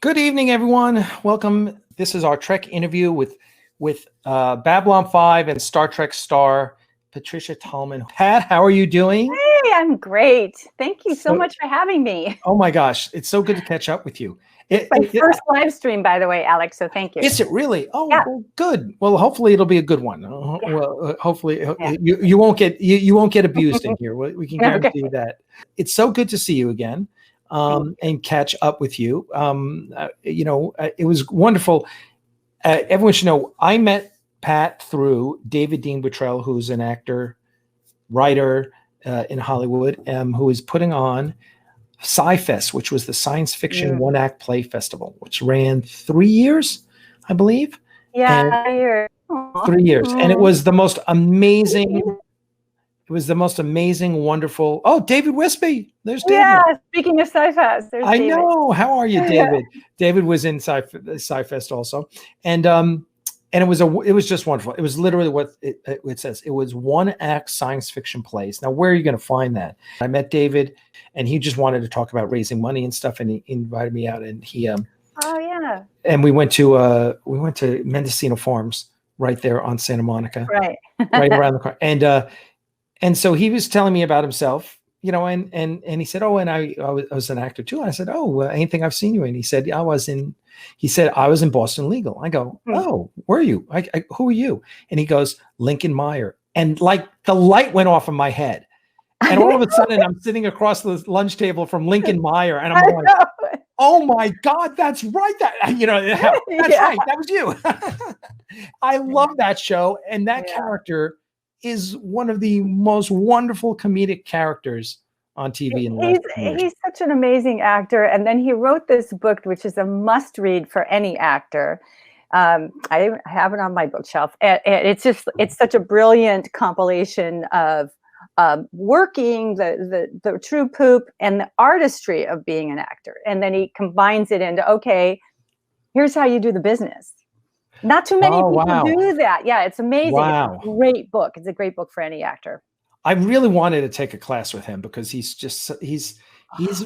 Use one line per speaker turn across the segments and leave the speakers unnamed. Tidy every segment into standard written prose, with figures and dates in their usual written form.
Good evening, everyone. Welcome. This is our Trek interview with Babylon 5 and Star Trek star Patricia Tallman. Pat, how are you doing?
Hey, I'm great. Thank you so much for having me.
Oh my gosh, it's so good to catch up with you.
It's my first live stream, by the way, Alex, so thank you.
Is it really? Oh,
yeah.
Well, good. Well, hopefully it'll be a good one.
Yeah.
Well, hopefully you won't get abused in here. We can guarantee you that. It's so good to see you again. And catch up with you. It was wonderful. Everyone should know I met Pat through David Dean Buttrell, who's an actor, writer in Hollywood, who is putting on Sci-Fest, which was the science fiction one-act play festival, which ran 3 years, I believe.
Yeah,
3 years. And it was the most amazing... It was the most amazing, wonderful. Oh, David Wispy. There's David.
Yeah, speaking of Sci-Fest, there's
I
David.
know. How are you, David? David was in Sci-Fest also, and it was just wonderful. It was literally what it says. It was one-act science fiction plays. Now, where are you going to find that? I met David, and he just wanted to talk about raising money and stuff, and he invited me out, and he
oh yeah.
And we went to Mendocino Farms right there on Santa Monica,
right
around the corner, and so he was telling me about himself, and he said, oh, and I was an actor too. And I said, oh, anything I've seen you in? He said, I was in Boston Legal. I go, oh, were you? Who are you? And he goes, Lincoln Meyer. And like the light went off in my head. And all of a sudden I'm sitting across the lunch table from Lincoln Meyer. And I'm going, oh my God, that's right. That's right. That was you. I love that show. And that character is one of the most wonderful comedic characters on TV.
He's such an amazing actor. And then he wrote this book, which is a must read for any actor. I have it on my bookshelf. And it's such a brilliant compilation of working the true poop and the artistry of being an actor. And then he combines it into, okay, here's how you do the business. Not too many people do that. Yeah, it's amazing.
Wow.
It's a great book. It's a great book for any actor.
I really wanted to take a class with him because he's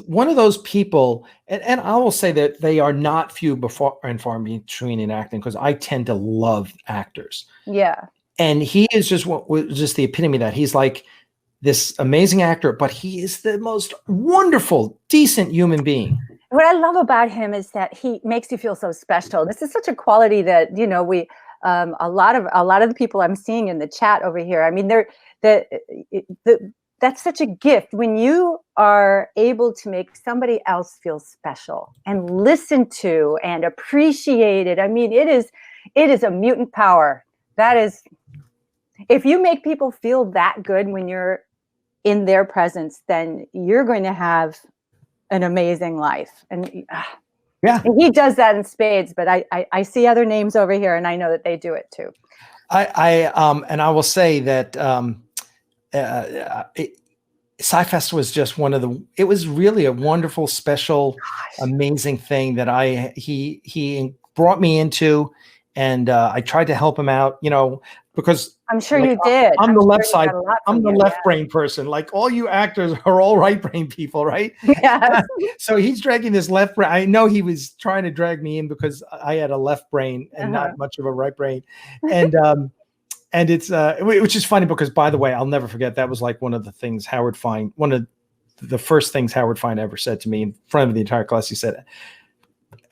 one of those people, and I will say that they are not few and far between in acting, because I tend to love actors.
Yeah.
And he is just the epitome of that. He's like this amazing actor, but he is the most wonderful, decent human being.
What I love about him is that he makes you feel so special. This is such a quality that, we, a lot of the people I'm seeing in the chat over here, I mean, that's such a gift when you are able to make somebody else feel special and listened to and appreciated. I mean, it is a mutant power. That is, if you make people feel that good when you're in their presence, then you're going to have an amazing life. And he does that in spades, but I see other names over here and I know that they do it too.
And I will say that Sci-Fest was just it was really a wonderful, special, amazing thing that he brought me into, and I tried to help him out, because
I'm sure you did.
I'm the left side. I'm the left brain person. Like all you actors are all right brain people, right?
Yeah.
So he's dragging this left brain. I know he was trying to drag me in because I had a left brain and not much of a right brain. And it's which is funny because, by the way, I'll never forget, that was like one of the things one of the first things Howard Fine ever said to me in front of the entire class. He said,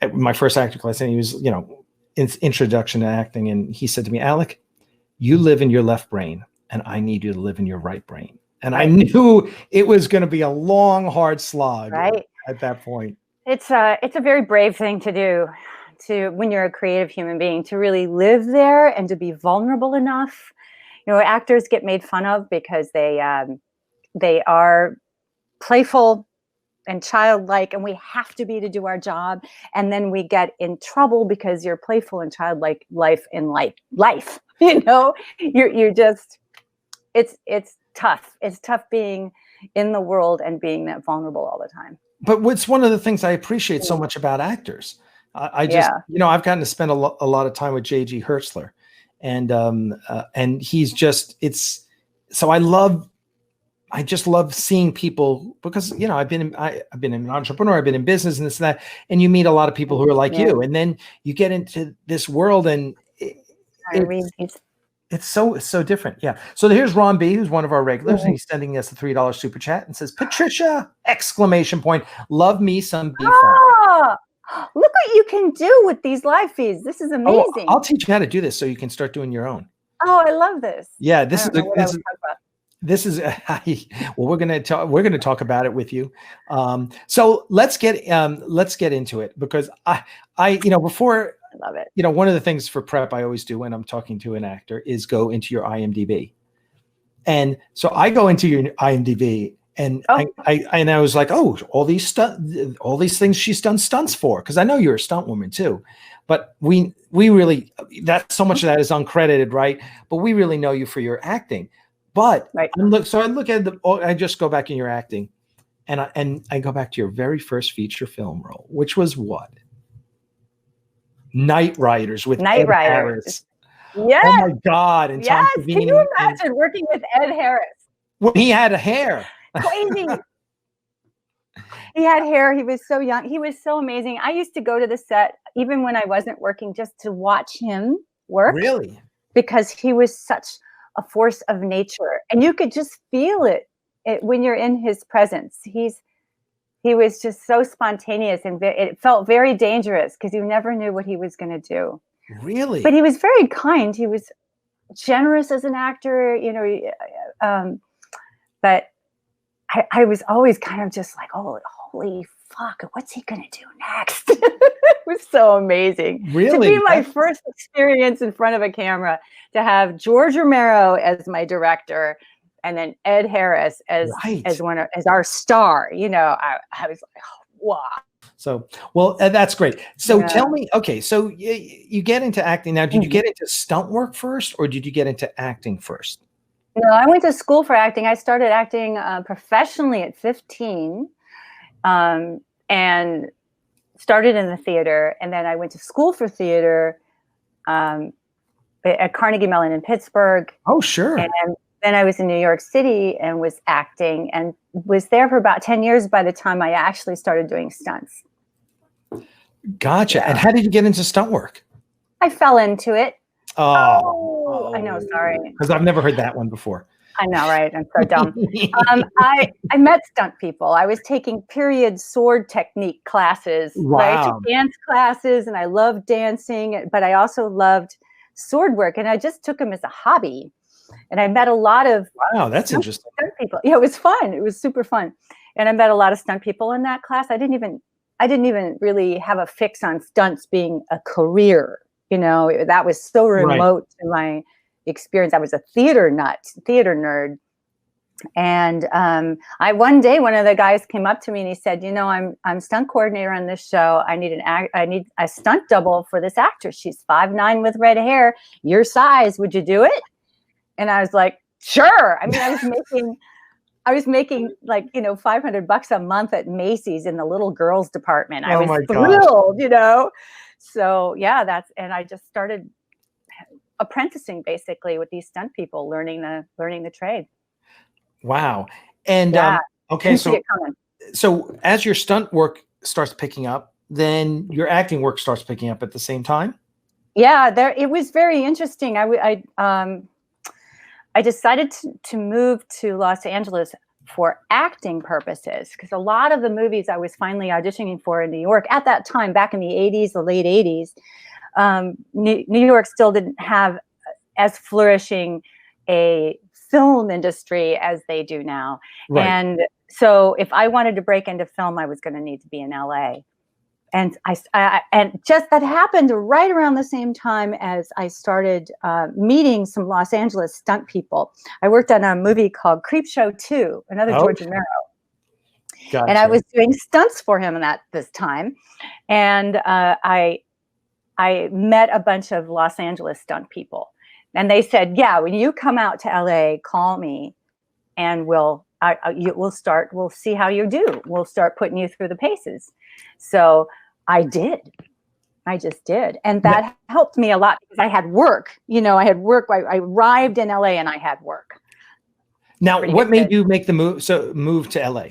at my first acting class, and he was, introduction to acting, and he said to me, Alec, you live in your left brain and I need you to live in your right brain. And I knew it was going to be a long, hard slog at that point.
It's a very brave thing to do, when you're a creative human being, to really live there and to be vulnerable enough. Actors get made fun of because they are playful and childlike, and we have to be to do our job. And then we get in trouble because you're playful and childlike life. You're just, it's tough. It's tough being in the world and being that vulnerable all the time.
But what's one of the things I appreciate so much about actors, I just, I've gotten to spend a lot of time with J.G. Hertzler, and he's just, so I love I just love seeing people because, you know, I've been an entrepreneur, I've been in business and this and that, and you meet a lot of people who are like
Yeah.
you, and then you get into this world and it's so different. Yeah. So here's Ron B, who's one of our regulars, and he's sending us a $3 super chat and says, Patricia, exclamation point, love me some B farm.
Oh, look what you can do with these live feeds. This is amazing.
Oh, I'll teach you how to do this so you can start doing your own.
Oh, I love this.
Yeah, this is well, we're going to talk about it with you. So let's get into it, because before,
I love it.
One of the things for prep I always do when I'm talking to an actor is go into your IMDb. And so I go into your IMDb and I was like, oh, all these things she's done stunts for, because I know you're a stunt woman too. But we really, that so much of that is uncredited, right? But we really know you for your acting. But
right.
I just go back in your acting, and I go back to your very first feature film role, which was what? Night Riders with
Night
Ed
Riders.
Harris.
Yes.
Oh my God! And Tom
Yes. Can you imagine working with Ed Harris?
When he had a hair.
Crazy. He had hair. He was so young. He was so amazing. I used to go to the set even when I wasn't working just to watch him work.
Really?
Because he was such a force of nature, and you could just feel it when you're in his presence. He was just so spontaneous, and it felt very dangerous because you never knew what he was going to do.
Really?
But he was very kind. He was generous as an actor, but I was always kind of just like, oh, holy fuck, what's he going to do next? It was so amazing.
Really?
To be my first experience in front of a camera, to have George Romero as my director, and then Ed Harris as our star, I was like, oh, wow.
So, well, that's great. So tell me, okay, so you get into acting now. Did you get into stunt work first, or did you get into acting first?
No, I went to school for acting. I started acting professionally at 15, and started in the theater. And then I went to school for theater at Carnegie Mellon in Pittsburgh.
Oh, sure.
And then I was in New York City and was acting, and was there for about 10 years by the time I actually started doing stunts.
Gotcha. Yeah. And how did you get into stunt work?
I fell into it.
Oh.
I know. Sorry.
Because I've never heard that one before.
I know, right? I'm so dumb. I met stunt people. I was taking period sword technique classes.
Wow.
Right? I took dance classes, and I loved dancing, but I also loved sword work, and I just took them as a hobby. And I met a lot of
that's interesting.
Stunt people. Yeah, it was fun. It was super fun. And I met a lot of stunt people in that class. I didn't even really have a fix on stunts being a career. That was so remote to my experience. I was a theater nerd. And one day one of the guys came up to me and he said, I'm stunt coordinator on this show. I need a stunt double for this actress. She's 5'9" with red hair, your size. Would you do it? And I was like, sure. I mean, I was making like, $500 a month at Macy's in the little girls department. I was thrilled, So yeah, and I just started apprenticing basically with these stunt people, learning the trade.
Wow. And okay, so as your stunt work starts picking up, then your acting work starts picking up at the same time?
Yeah, it was very interesting. I decided to move to Los Angeles for acting purposes, because a lot of the movies I was finally auditioning for in New York at that time, back in the 80s, the late 80s, New York still didn't have as flourishing a film industry as they do now. Right. And so if I wanted to break into film, I was going to need to be in LA. And and just that happened right around the same time as I started meeting some Los Angeles stunt people. I worked on a movie called Creepshow 2, another George Romero. Gotcha. And I was doing stunts for him at this time. And I met a bunch of Los Angeles stunt people. And they said, yeah, when you come out to LA, call me and we'll see how you do. We'll start putting you through the paces. So I just did. And that helped me a lot because I had work. I had work. I arrived in LA and I had work.
Now,
pretty
what made
good.
you make the move? So move to LA.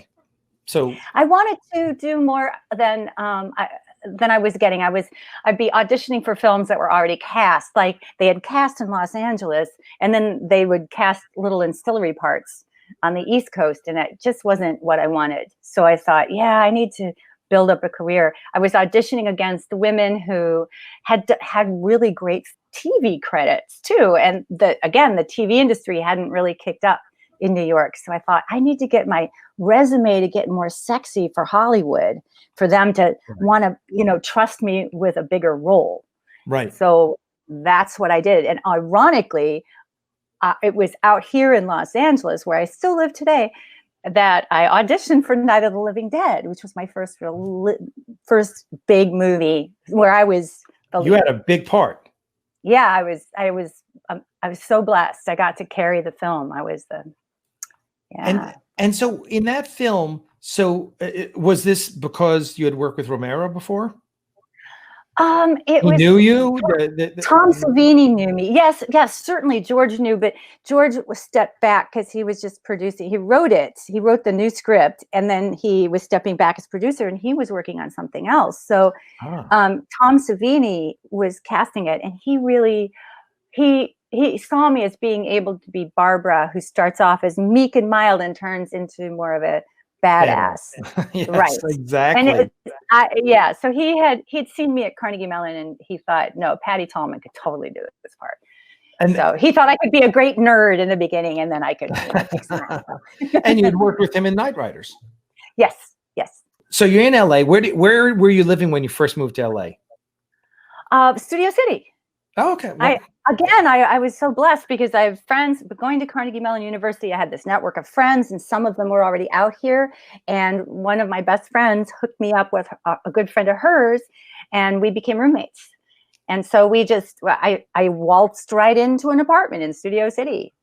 So
I wanted to do more than I was getting. I'd be auditioning for films that were already cast, like they had cast in Los Angeles, and then they would cast little ancillary parts on the East Coast, and it just wasn't what I wanted. So I thought, yeah, I need to build up a career. I was auditioning against women who had really great TV credits too, and the TV industry hadn't really kicked up in New York. So I thought, I need to get my resume to get more sexy for Hollywood, for them to want to, trust me with a bigger role.
right.
So that's what I did. And ironically, it was out here in Los Angeles, where I still live today, that I auditioned for Night of the Living Dead, which was my first big movie where I was the
You
lead.
had a big part.
Yeah, I was so blessed. I got to carry the film. I was the
And so in that film, was this because you had worked with Romero before?
It
He
was
knew you.
Tom Savini knew me. Yes, certainly George knew, but George was stepped back because he was just producing. He wrote the new script, and then he was stepping back as producer, and he was working on something else. So Tom Savini was casting it, and he really he saw me as being able to be Barbara, who starts off as meek and mild and turns into more of a badass.
Yes,
right,
exactly.
And so he'd seen me at Carnegie Mellon, and he thought, no, Patty Tallman could totally do this part. And so he thought I could be a great nerd in the beginning, and then I could fix that.
And you'd worked with him in Night Riders.
Yes.
So you're in LA. Where were you living when you first moved to LA?
Studio City.
Oh, okay.
I was so blessed because I have friends, but going to Carnegie Mellon University, I had this network of friends, and some of them were already out here. And one of my best friends hooked me up with a good friend of hers, and we became roommates. And so I waltzed right into an apartment in Studio City.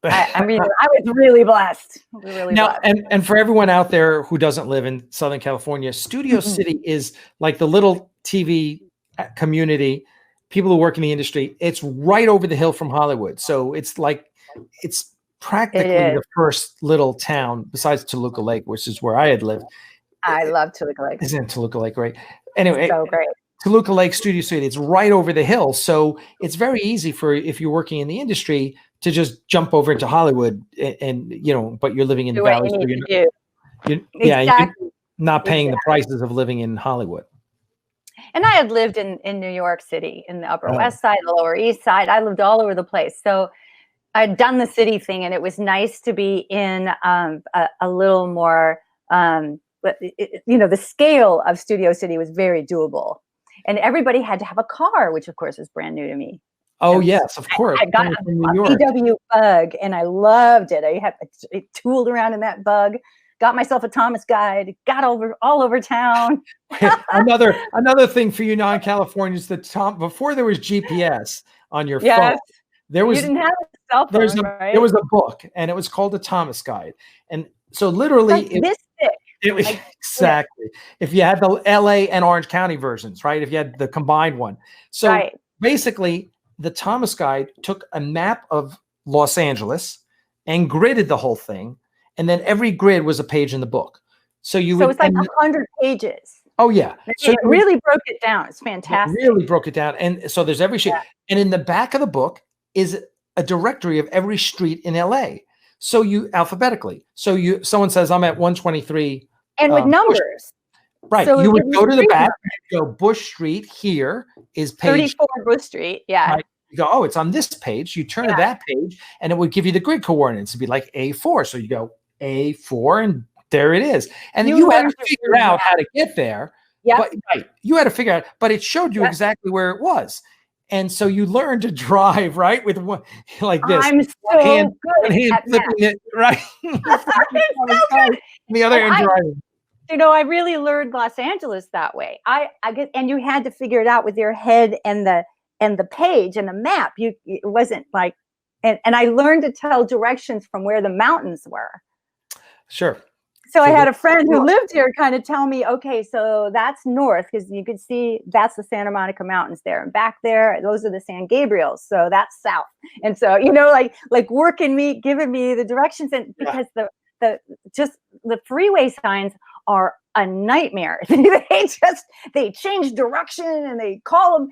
I was really blessed.
Now, and for everyone out there who doesn't live in Southern California, Studio City is like the little TV community. People who work in the industry, it's right over the hill from Hollywood. So it's practically the first little town besides Toluca Lake, which is where I had lived.
I love Toluca Lake.
Isn't Toluca Lake great? Anyway,
so great.
Toluca Lake, Studio City, it's right over the hill. So it's very easy if you're working in the industry to just jump over into Hollywood and but you're living in the valley. So you're not paying the prices of living in Hollywood.
And I had lived in New York City, in the Upper West Side, the Lower East Side. I lived all over the place. So I'd done the city thing, and it was nice to be in a little more, the scale of Studio City was very doable. And everybody had to have a car, which of course was brand new to me.
Oh, yes, of course.
I got a VW Bug, and I loved it. I tooled around in that Bug. Got myself a Thomas guide, got all over town.
another thing for you non-Californians, before there was GPS on your phone, you
didn't have a cell phone, right?
There was a book, and it was called a Thomas guide. And so literally
this thick.
It was exactly. If you had the LA and Orange County versions, right? If you had the combined one. So basically the Thomas guide took a map of Los Angeles and gridded the whole thing. And then every grid was a page in the book. So it's like
100 pages.
Oh, yeah.
So it really broke it down. It's fantastic.
It really broke it down. And so there's every street. Yeah. And in the back of the book is a directory of every street in LA. So you alphabetically. So someone says, I'm at 123.
And with numbers.
Right. So you would go to the back, go Bush Street. Here is page
34 Bush Street. Yeah.
Right. You go, it's on this page. You turn to that page, and it would give you the grid coordinates. It'd be like A4. So you go A4, and there it is. And you had to figure out how to get there. Yeah. You had to figure out, but it showed you exactly where it was. And so you learned to drive, right? With one like this.
I'm so
hand
good at
flipping it, right? The other hand driving.
I really learned Los Angeles that way. I guess, and you had to figure it out with your head and the page and the map. It wasn't like, and I learned to tell directions from where the mountains were.
Sure.
So I had a friend who lived here kind of tell me, okay, so that's north, because you could see that's the Santa Monica Mountains there, and back there, those are the San Gabriels. So that's south. And so, like working me, giving me the directions, and because the freeway signs are a nightmare. they change direction and they call them.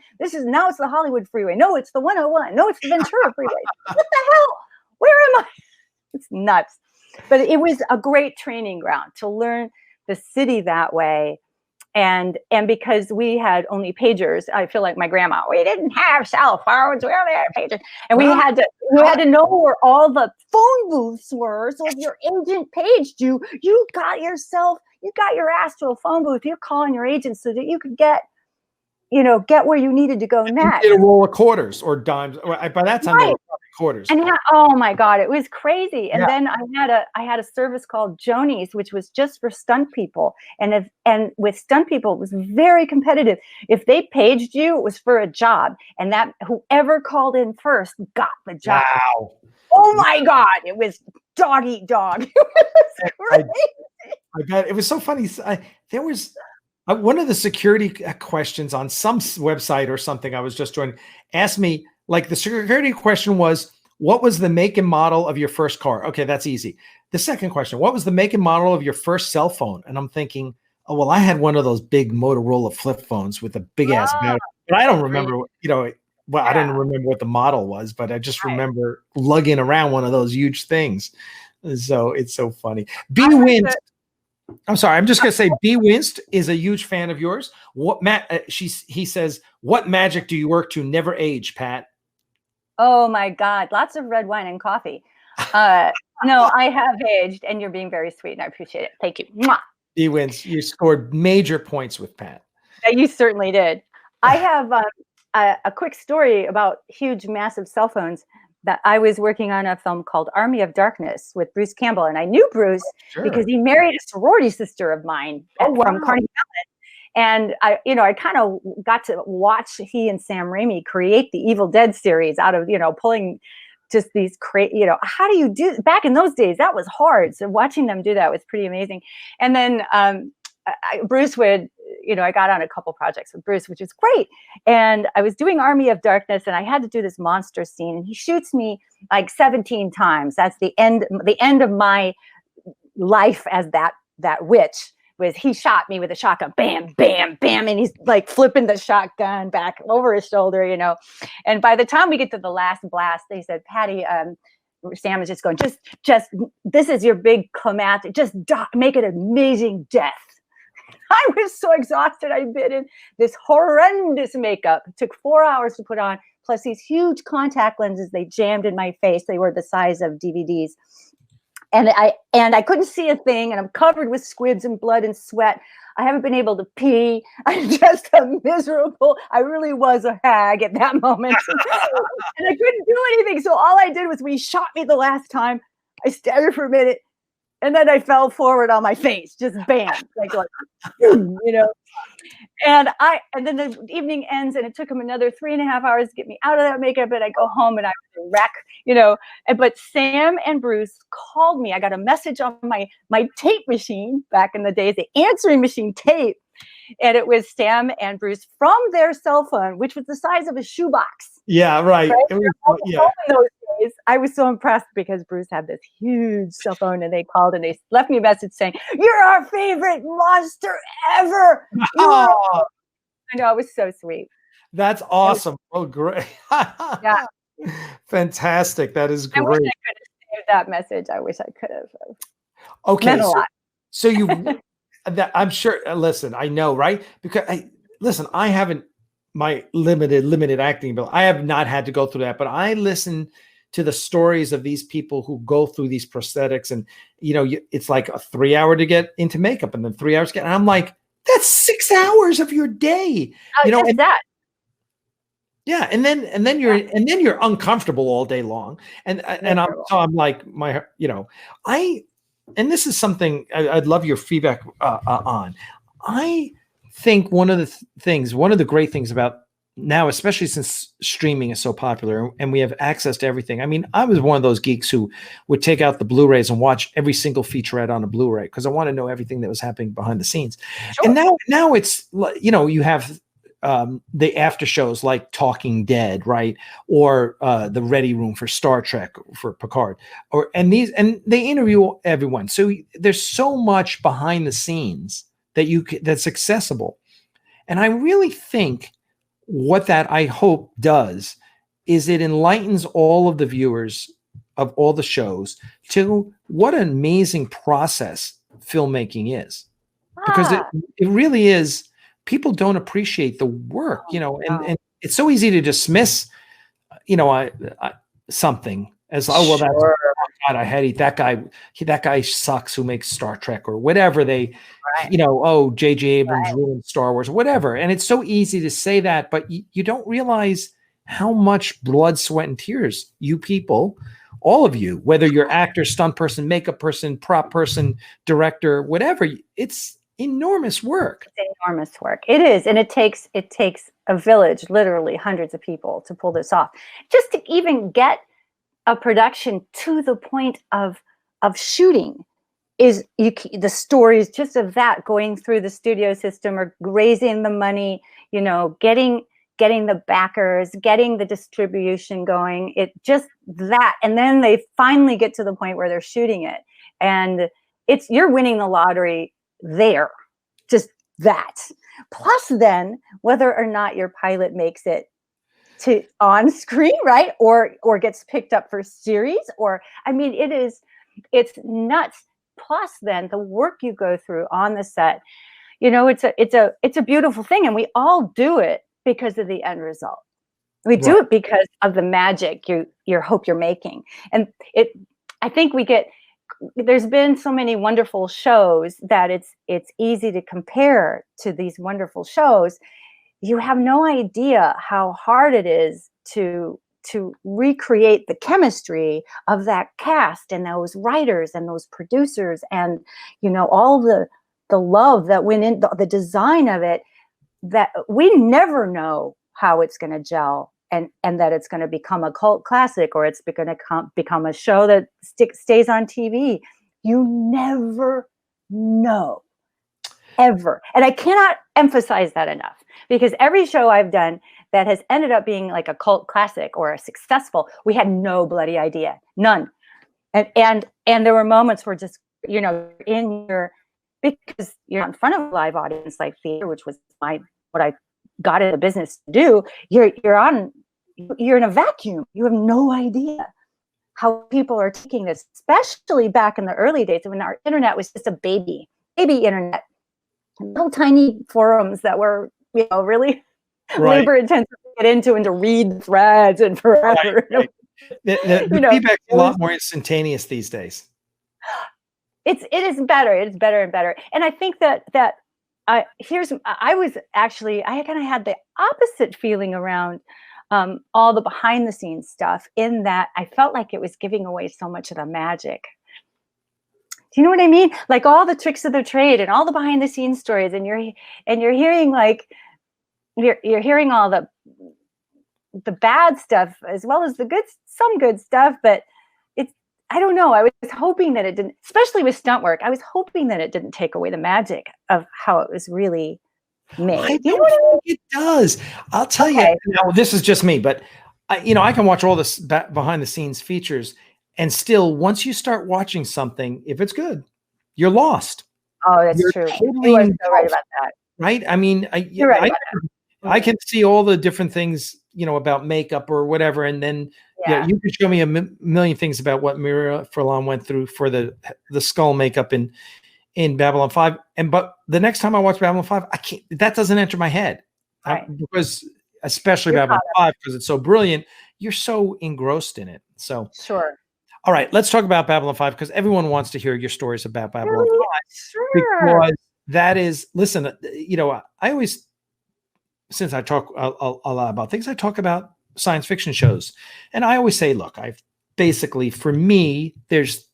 Now it's the Hollywood freeway. No, it's the 101. No, it's the Ventura freeway. What the hell? Where am I? It's nuts. But it was a great training ground to learn the city that way. And because we had only pagers, I feel like my grandma, we didn't have cell phones, we only had pagers. And we had to know where all the phone booths were. So if your agent paged you, you got your ass to a phone booth. You're calling your agent so that you could get where you needed to go next.
You get a roll of quarters or dimes. By that time, they were quarters.
And oh my God, it was crazy. And then I had a service called Joni's, which was just for stunt people. And with stunt people, it was very competitive. If they paged you, it was for a job, and that whoever called in first got the job.
Wow.
Oh my God, it was dog eat dog. It was crazy.
I bet it was so funny. There was one of the security questions on some website or something I was just joining asked me, like, the security question was, what was the make and model of your first car? Okay, that's easy. The second question, what was the make and model of your first cell phone? And I'm thinking, oh, well, I had one of those big Motorola flip phones with a big ass battery. But I don't remember, I didn't remember what the model was, but I just remember lugging around one of those huge things. So it's so funny. B. Winst. I'm sorry. I'm just going to say B. Winst is a huge fan of yours. He says, what magic do you work to never age, Pat?
Oh my God. Lots of red wine and coffee. No, I have aged, and you're being very sweet, and I appreciate it. Thank you. Mwah.
B. Winst, you scored major points with Pat.
You certainly did. I have a quick story about huge, massive cell phones. That I was working on a film called Army of Darkness with Bruce Campbell. And I knew Bruce because he married a sorority sister of mine from Carnegie Mellon. And I kind of got to watch he and Sam Raimi create the Evil Dead series out of, pulling just these how do you do, back in those days, that was hard. So watching them do that was pretty amazing. And then Bruce would, I got on a couple projects with Bruce, which was great. And I was doing Army of Darkness, and I had to do this monster scene, and he shoots me like 17 times. That's the end of my life as that witch. Was he shot me with a shotgun, bam, bam, bam, and he's like flipping the shotgun back over his shoulder, And by the time we get to the last blast, they said, Patty, Sam is just going, just this is your big climactic, just make it an amazing death. I was so exhausted. I'd been in this horrendous makeup. It took 4 hours to put on, plus these huge contact lenses they jammed in my face. They were the size of DVDs. And I couldn't see a thing, and I'm covered with squibs and blood and sweat. I haven't been able to pee. I'm just miserable. I really was a hag at that moment. And I couldn't do anything. So all I did was, when he shot me the last time, I staggered for a minute, and then I fell forward on my face, just bam, like And then the evening ends, and it took him another 3.5 hours to get me out of that makeup. And I go home, and I was a wreck, But Sam and Bruce called me. I got a message on my tape machine back in the days, the answering machine tape, and it was Sam and Bruce from their cell phone, which was the size of a shoebox.
Yeah, right. It was,
in those days, I was so impressed because Bruce had this huge cell phone, and they called and they left me a message saying, "You're our favorite monster ever." I know, it was so sweet.
That's awesome. Oh, great.
Yeah.
Fantastic. That is great.
I wish I could have saved that message. I wish I could have.
Okay.
Meant a lot.
So you, I'm sure, listen, I know, right? Because I haven't, my limited acting ability, I have not had to go through that, but I listen to the stories of these people who go through these prosthetics, and it's like a 3 hour to get into makeup, and then 3 hours and I'm like, that's 6 hours of your day.
And that.
Yeah, and then you're uncomfortable all day long, and I'm like, and this is something I'd love your feedback on. I think one of the great things about now, especially since streaming is so popular and we have access to everything. I mean, I was one of those geeks who would take out the Blu-rays and watch every single featurette on a Blu-ray because I want to know everything that was happening behind the scenes.
Sure.
And now it's, you know, you have the after shows like Talking Dead, right? Or the Ready Room for Star Trek, for Picard, and they interview everyone. So there's so much behind the scenes that's accessible. And I really think what that, I hope, does is it enlightens all of the viewers of all the shows to what an amazing process filmmaking is. Because it really is. People don't appreciate the work, you know, and it's so easy to dismiss, you know, something as, oh, well, that's, oh God, I had that guy. That guy sucks who makes Star Trek or whatever they, you know, oh, J.J. Abrams ruined Star Wars or whatever. And it's so easy to say that, but you don't realize how much blood, sweat, and tears you people, all of you, whether you're actor, stunt person, makeup person, prop person, director, whatever, it's enormous work.
It's enormous work. It is. And it takes a village, literally hundreds of people, to pull this off. Just to even get a production to the point of shooting is the stories just of that going through the studio system or raising the money, you know, getting the backers, getting the distribution going. It just that. And then they finally get to the point where they're shooting it. And you're winning the lottery there, just that. Plus then whether or not your pilot makes it to on screen, right? Or gets picked up for series, or, I mean, it's nuts. Plus then the work you go through on the set, you know, it's a beautiful thing. And we all do it because of the end result. We do it because of the magic you hope you're making. And I think there's been so many wonderful shows that it's easy to compare to these wonderful shows. You have no idea how hard it is to recreate the chemistry of that cast and those writers and those producers, and, you know, all the love that went in the design of it, that we never know how it's going to gel. And that it's going to become a cult classic, or it's going to become a show that stays on TV. You never know, ever. And I cannot emphasize that enough, because every show I've done that has ended up being like a cult classic or a successful, we had no bloody idea, none. And there were moments where just, you know, because you're not in front of a live audience like theater, which was what I got in the business to do. You're in a vacuum. You have no idea how people are taking this, especially back in the early days when our internet was just a baby internet, little tiny forums that were, you know, really labor intensive to get into and to read threads and forever.
Right. The feedback's a lot more instantaneous these days.
It is better. It's better and better. And I think that I kind of had the opposite feeling around all the behind the scenes stuff, in that I felt like it was giving away so much of the magic. Do you know what I mean? Like all the tricks of the trade and all the behind the scenes stories, and you're hearing like you're hearing all the bad stuff as well as some good stuff, but I don't know. I was hoping that it didn't, especially with stunt work. I was hoping that it didn't take away the magic of how it was really made.
I don't think it does. I'll tell you. Now, this is just me, but I can watch all this behind the scenes features, and still, once you start watching something, if it's good, you're lost.
Oh, that's true.
Totally
you are so right about that.
Right? I mean,
you're right about that.
I can see all the different things, you know, about makeup or whatever, and then you can show me a million things about what Mira Furlan went through for the skull makeup in Babylon 5. But the next time I watch Babylon 5, I can't. That doesn't enter my head, because especially Babylon 5, because it's so brilliant. You're so engrossed in it. So
sure.
All right, let's talk about Babylon 5, because everyone wants to hear your stories about Babylon 5.
Sure.
Because that is, listen, you know, I always, since I talk a lot about things, I talk about science fiction shows. And I always say, look, basically, for me, there's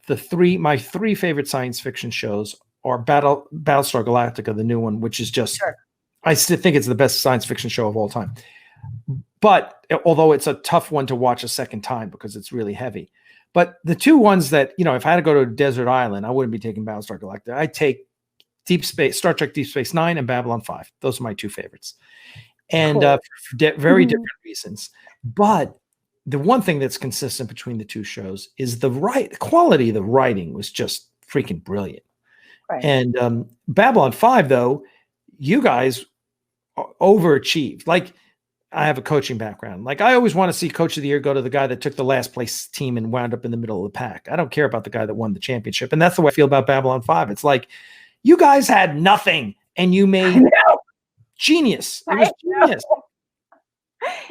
my three favorite science fiction shows are Battlestar Galactica, the new one, which is just I still think it's the best science fiction show of all time. But although it's a tough one to watch a second time because it's really heavy. But the two ones that, if I had to go to a desert island, I wouldn't be taking Battlestar Galactica. I'd take Star Trek Deep Space Nine and Babylon 5. Those are my two favorites. And
Cool.
for very different reasons. But the one thing that's consistent between the two shows is the quality of the writing was just freaking brilliant.
Right.
And Babylon 5, though, you guys overachieved. Like, I have a coaching background. Like, I always want to see Coach of the Year go to the guy that took the last place team and wound up in the middle of the pack. I don't care about the guy that won the championship. And that's the way I feel about Babylon 5. It's like, you guys had nothing and you made genius. It was genius.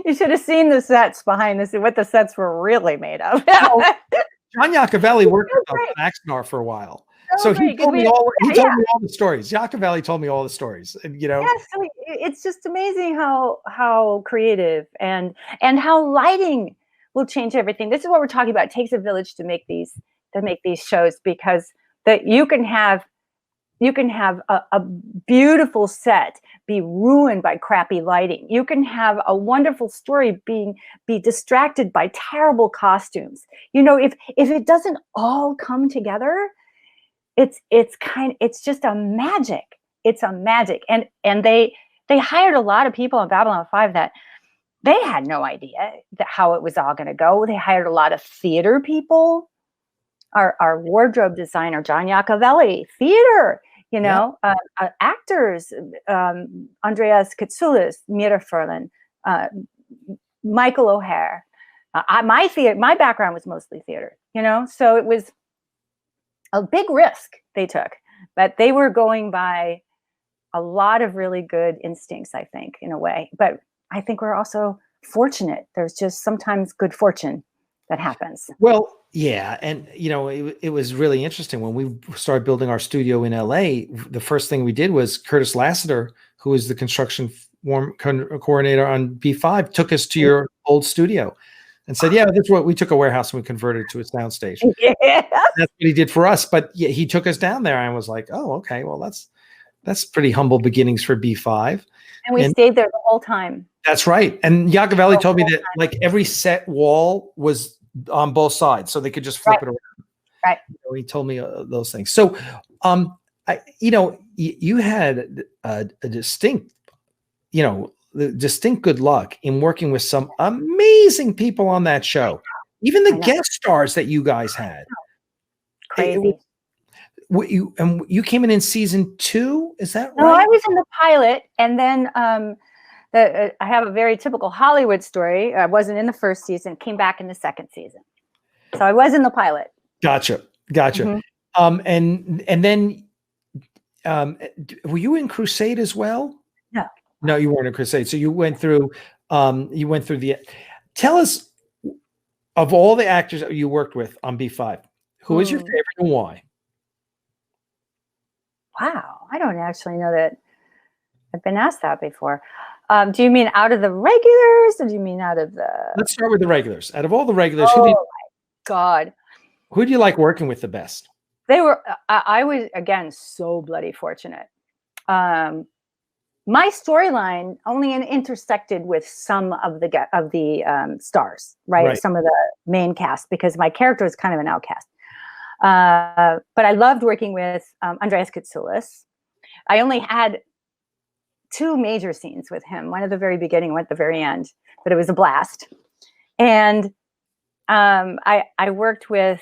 You should have seen the sets behind this, what the sets were really made of.
John Iacovelli worked with Axanar for a while. So he told me all the stories. Iacovelli told me all the stories. And
so it's just amazing how creative and how lighting will change everything. This is what we're talking about. It takes a village to make these shows, because that you can have a beautiful set be ruined by crappy lighting. You can have a wonderful story be distracted by terrible costumes. If it doesn't all come together, it's just a magic. It's a magic. And they hired a lot of people in Babylon 5 that they had no idea how it was all going to go. They hired a lot of theater people. Our wardrobe designer, John Iacovelli, theater, actors, Andreas Katsoulis, Mira Furlan, Michael O'Hare. My background was mostly theater, so it was a big risk they took, but they were going by a lot of really good instincts, I think, in a way. But I think we're also fortunate. There's just sometimes good fortune that happens.
Well, yeah. And, it was really interesting when we started building our studio in LA. The first thing we did was Curtis Lassiter, who is the construction coordinator on B5, took us to your old studio and said, that's what we took a warehouse and we converted it to a soundstage. Yeah. That's what he did for us. But yeah, he took us down there and was like, oh, okay, well, that's pretty humble beginnings for B5.
And we stayed there the whole time.
That's right. And Iacovelli told me that like every set wall was on both sides, so they could just flip it around.
Right.
He told me those things. So, you had a distinct good luck in working with some amazing people on that show. Even the guest stars that you guys had.
Crazy.
You came in season 2, is that right?
No, I was in the pilot, and then I have a very typical Hollywood story. I wasn't in the first season, came back in the second season. So I was in the pilot. Gotcha.
Mm-hmm. And then were you in Crusade as well? No, you weren't in Crusade. So you went through tell us, of all the actors that you worked with on B5, who is your favorite and why?
Wow, I don't actually know that I've been asked that before. Do you mean out of the regulars, or do you mean out of the?
Let's start with the regulars. Out of all the regulars,
my God,
who do you like working with the best?
They were. I was, again, so bloody fortunate. My storyline only intersected with some of the stars, right? Some of the main cast, because my character is kind of an outcast. But I loved working with Andreas Katsoulis. I only had 2 major scenes with him, one at the very beginning, one at the very end, but it was a blast. And I worked with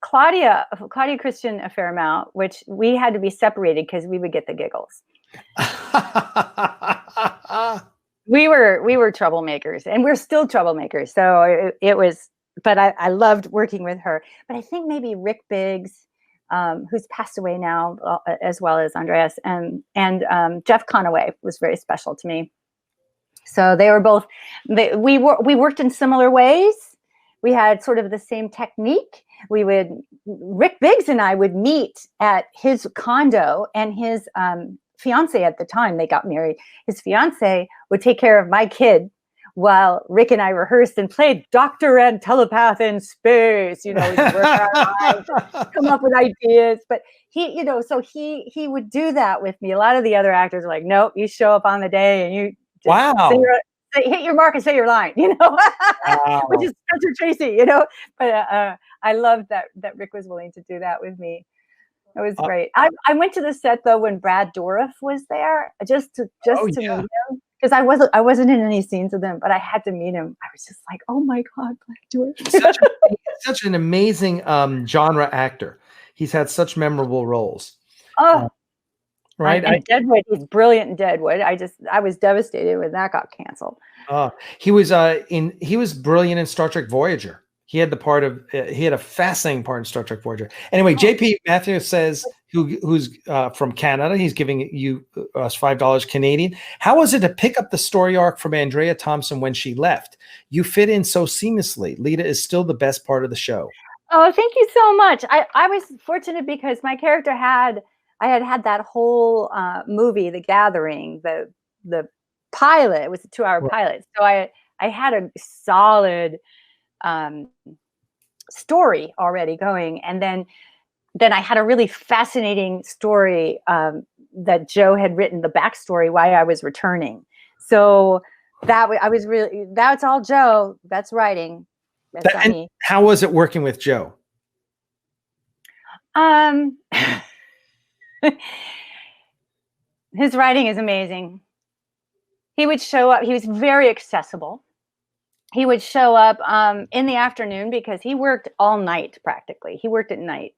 Claudia Christian a fair amount, which we had to be separated because we would get the giggles. We were troublemakers, and we're still troublemakers. So it was, but I loved working with her. But I think maybe Rick Biggs, who's passed away now, as well as Andreas, and Jeff Conaway was very special to me. So they were both. We worked in similar ways. We had sort of the same technique. Rick Biggs and I would meet at his condo, and his fiance at the time, they got married. His fiance would take care of my kid while Rick and I rehearsed and played doctor and telepath in space, we'd work our eyes, come up with ideas. But he, so he would do that with me. A lot of the other actors are like, nope, you show up on the day and you just hit your mark and say your line, which is Spencer Tracy, But I loved that Rick was willing to do that with me. It was great. I went to the set though when Brad Dourif was there, just to meet him, because I wasn't in any scenes with him, but I had to meet him. I was just like, oh my God, Brad Dourif!
such an amazing genre actor. He's had such memorable roles. Right.
And Deadwood, he's brilliant in Deadwood. I was devastated when that got canceled.
He was brilliant in Star Trek Voyager. He had a fascinating part in Star Trek Voyager. Anyway, JP Matthews says, who's from Canada, he's giving you us $5 Canadian. How was it to pick up the story arc from Andrea Thompson when she left? You fit in so seamlessly. Lita is still the best part of the show.
Oh, thank you so much. I was fortunate because my character had that whole movie, The Gathering, the pilot. It was a 2-hour pilot. So I had a solid story already going, and then I had a really fascinating story that Joe had written, the backstory why I was returning. So that's all Joe. That's writing. That's not me.
How was it working with Joe?
His writing is amazing. He would show up. He was very accessible. He would show up in the afternoon because he worked all night practically. He worked at night.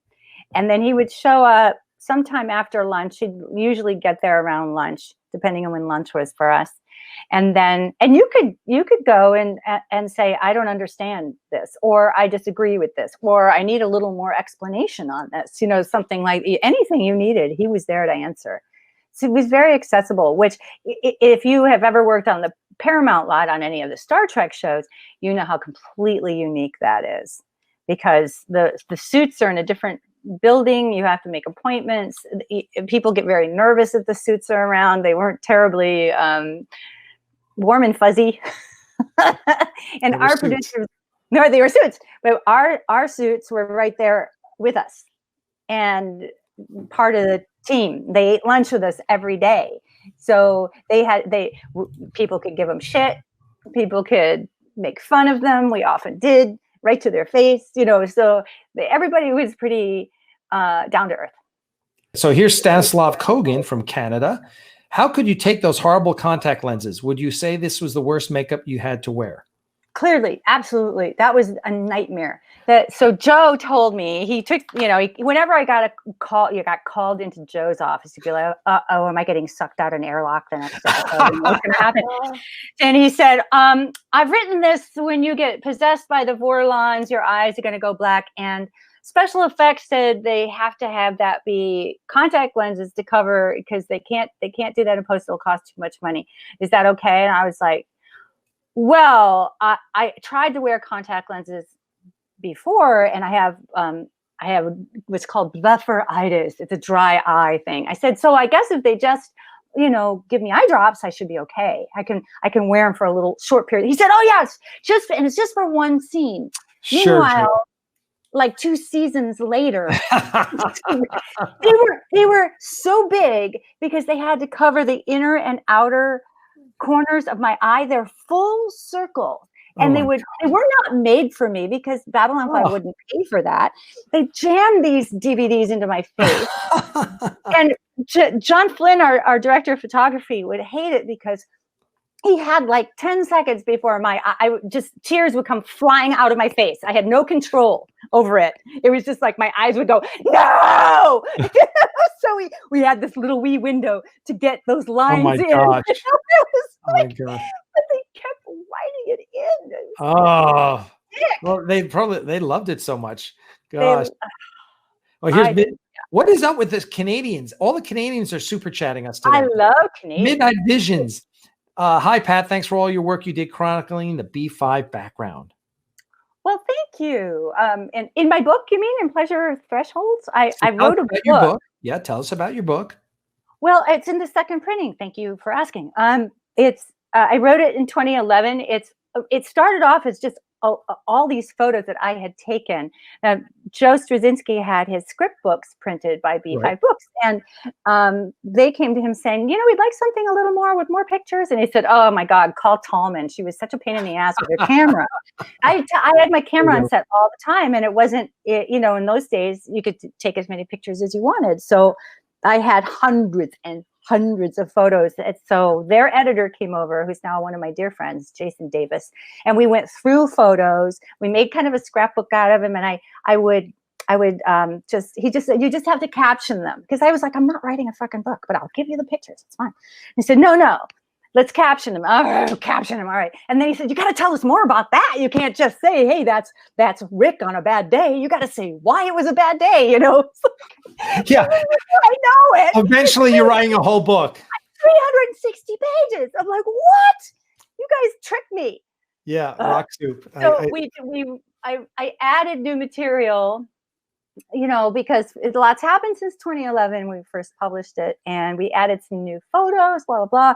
And then he would show up sometime after lunch. He'd usually get there around lunch, depending on when lunch was for us. And you could go and say, I don't understand this, or I disagree with this, or I need a little more explanation on this, something like anything you needed, he was there to answer. So it was very accessible, which if you have ever worked on the Paramount lot on any of the Star Trek shows, you know how completely unique that is, because the suits are in a different building. You have to make appointments. People get very nervous if the suits are around. They weren't terribly warm and fuzzy. And our producers, no, they were suits, but our suits were right there with us and part of the team. They ate lunch with us every day. So people could give them shit. People could make fun of them. We often did, right to their face, so everybody was pretty down to earth.
So here's Stanislav Kogan from Canada. How could you take those horrible contact lenses? Would you say this was the worst makeup you had to wear?
Clearly, absolutely. That was a nightmare. So Joe told me, he took, whenever I got a call, you got called into Joe's office, he'd be like, oh, am I getting sucked out an airlock the next episode? What's going to happen? And he said, I've written this, when you get possessed by the Vorlons, your eyes are going to go black. And special effects said they have to have that be contact lenses to cover, because they can't do that in post. It'll cost too much money. Is that okay? And I was like, well, I tried to wear contact lenses before, and I have what's called blepharitis. It's a dry eye thing. I said, so I guess if they just, give me eye drops, I should be okay. I can wear them for a little short period. He said, oh yes, it's just for one scene.
Sure.
Meanwhile, like 2 seasons later, they were so big because they had to cover the inner and outer corners of my eye. They're full circle. And they were not made for me, because Babylon 5 wouldn't pay for that. They jammed these DVDs into my face. And John Flynn, our director of photography, would hate it because he had like 10 seconds before tears would come flying out of my face. I had no control over it. It was just like my eyes would go, no! So we had this little wee window to get those lines in.
Gosh.
Oh my gosh. But they kept writing it in.
Oh, well, they loved it so much. Gosh. What is up with this Canadians? All the Canadians are super chatting us today.
I love Canadians.
Midnight Visions. Hi, Pat. Thanks for all your work you did chronicling the B5 background.
Well, thank you. And in my book, you mean, in Pleasure Thresholds? I wrote a book.
Yeah, tell us about your book.
Well, it's in the second printing. Thank you for asking. I wrote it in 2011. It started off as just all these photos that I had taken. Joe Straczynski had his script books printed by B5
Right.
Books, and they came to him saying, we'd like something a little more with more pictures. And he said, "Oh my God, call Tallman. She was such a pain in the ass with her camera." I had my camera on set all the time, and it wasn't, in those days you could take as many pictures as you wanted. So I had hundreds and hundreds of photos. And so their editor came over, who's now one of my dear friends, Jason Davis, and we went through photos. We made kind of a scrapbook out of him, and I would he just said, "You just have to caption them," because I was like, "I'm not writing a fucking book, but I'll give you the pictures. It's fine." He said, "No, let's caption them." "Oh, caption them. All right." And then he said, "You got to tell us more about that. You can't just say, 'Hey, that's Rick on a bad day.' You got to say why it was a bad day,
Yeah.
I know it.
Eventually you're writing a whole book.
360 pages. I'm like, what? You guys tricked me.
Yeah. Rock soup.
So I added new material, because lots happened since 2011 when we first published it, and we added some new photos, blah, blah, blah.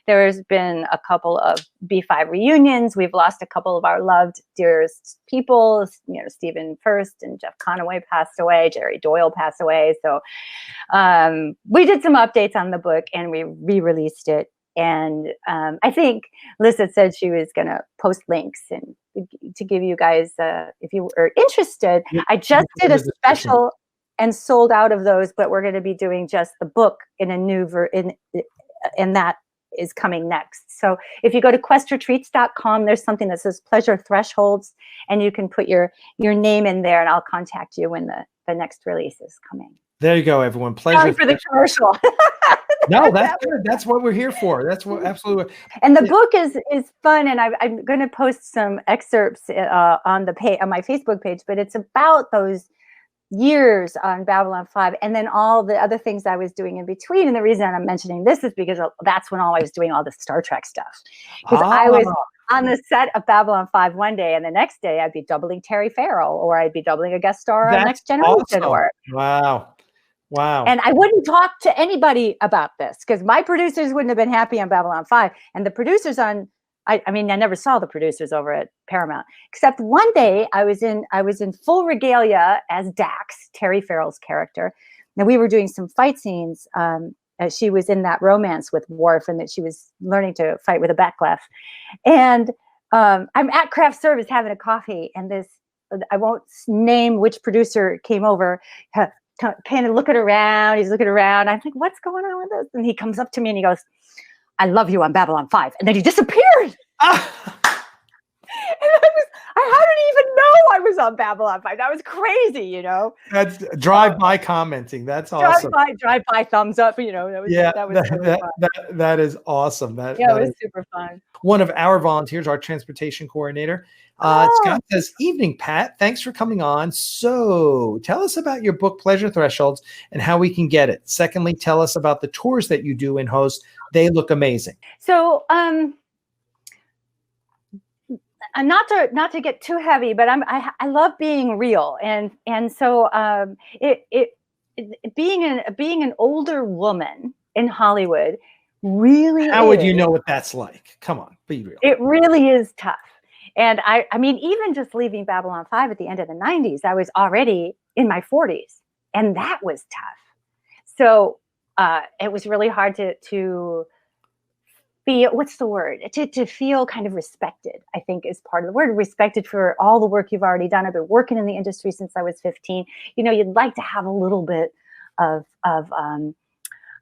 There's been a couple of B5 reunions. We've lost a couple of our loved, dearest people. Stephen First and Jeff Conaway passed away. Jerry Doyle passed away. So we did some updates on the book, and we re-released it. And I think Liz had said she was going to post links and to give you guys, if you are interested. I just did a special and sold out of those, but we're going to be doing just the book in a new and that is coming next. So if you go to questretreats.com, there's something that says Pleasure Thresholds, and you can put your name in there, and I'll contact you when the next release is coming.
There you go, everyone. Pleasure.
Sorry for the commercial.
No, that's good. That's what we're here for. That's what absolutely.
And the book is fun, and I'm going to post some excerpts on my Facebook page. But it's about those years on Babylon 5, and then all the other things I was doing in between. And the reason I'm mentioning this is because that's when I was doing all the Star Trek stuff. Because I was on the set of Babylon 5 one day, and the next day I'd be doubling Terry Farrell, or I'd be doubling a guest star on Next Generation.
Awesome. Wow.
And I wouldn't talk to anybody about this because my producers wouldn't have been happy on Babylon 5. And the producers I never saw the producers over at Paramount, except one day I was in full regalia as Dax, Terry Farrell's character. Now we were doing some fight scenes. She was in that romance with Worf, and that she was learning to fight with a Batclef. And I'm at craft service having a coffee, and I won't name which producer came over, kind of looking around. He's looking around. I'm like, what's going on with this? And he comes up to me and he goes, "I love you on Babylon 5. And then he disappeared. And how did he even know I was on Babylon 5? That was crazy,
That's drive-by commenting. That's awesome.
Drive-by thumbs up, that
is awesome.
It was super fun.
One of our volunteers, our transportation coordinator, Scott says, "Evening, Pat. Thanks for coming on. So tell us about your book, Pleasure Thresholds, and how we can get it. Secondly, tell us about the tours that you do and host. They look amazing."
So, not to get too heavy, but I love being real, and so being an older woman in Hollywood really.
How would you know what that's like? Come on, be real.
It really is tough, and I mean, even just leaving Babylon 5 at the end of the 90s, I was already in my 40s, and that was tough. So it was really hard to feel, what's the word? To feel kind of respected, I think is part of the word. Respected for all the work you've already done. I've been working in the industry since I was 15. You'd like to have a little bit of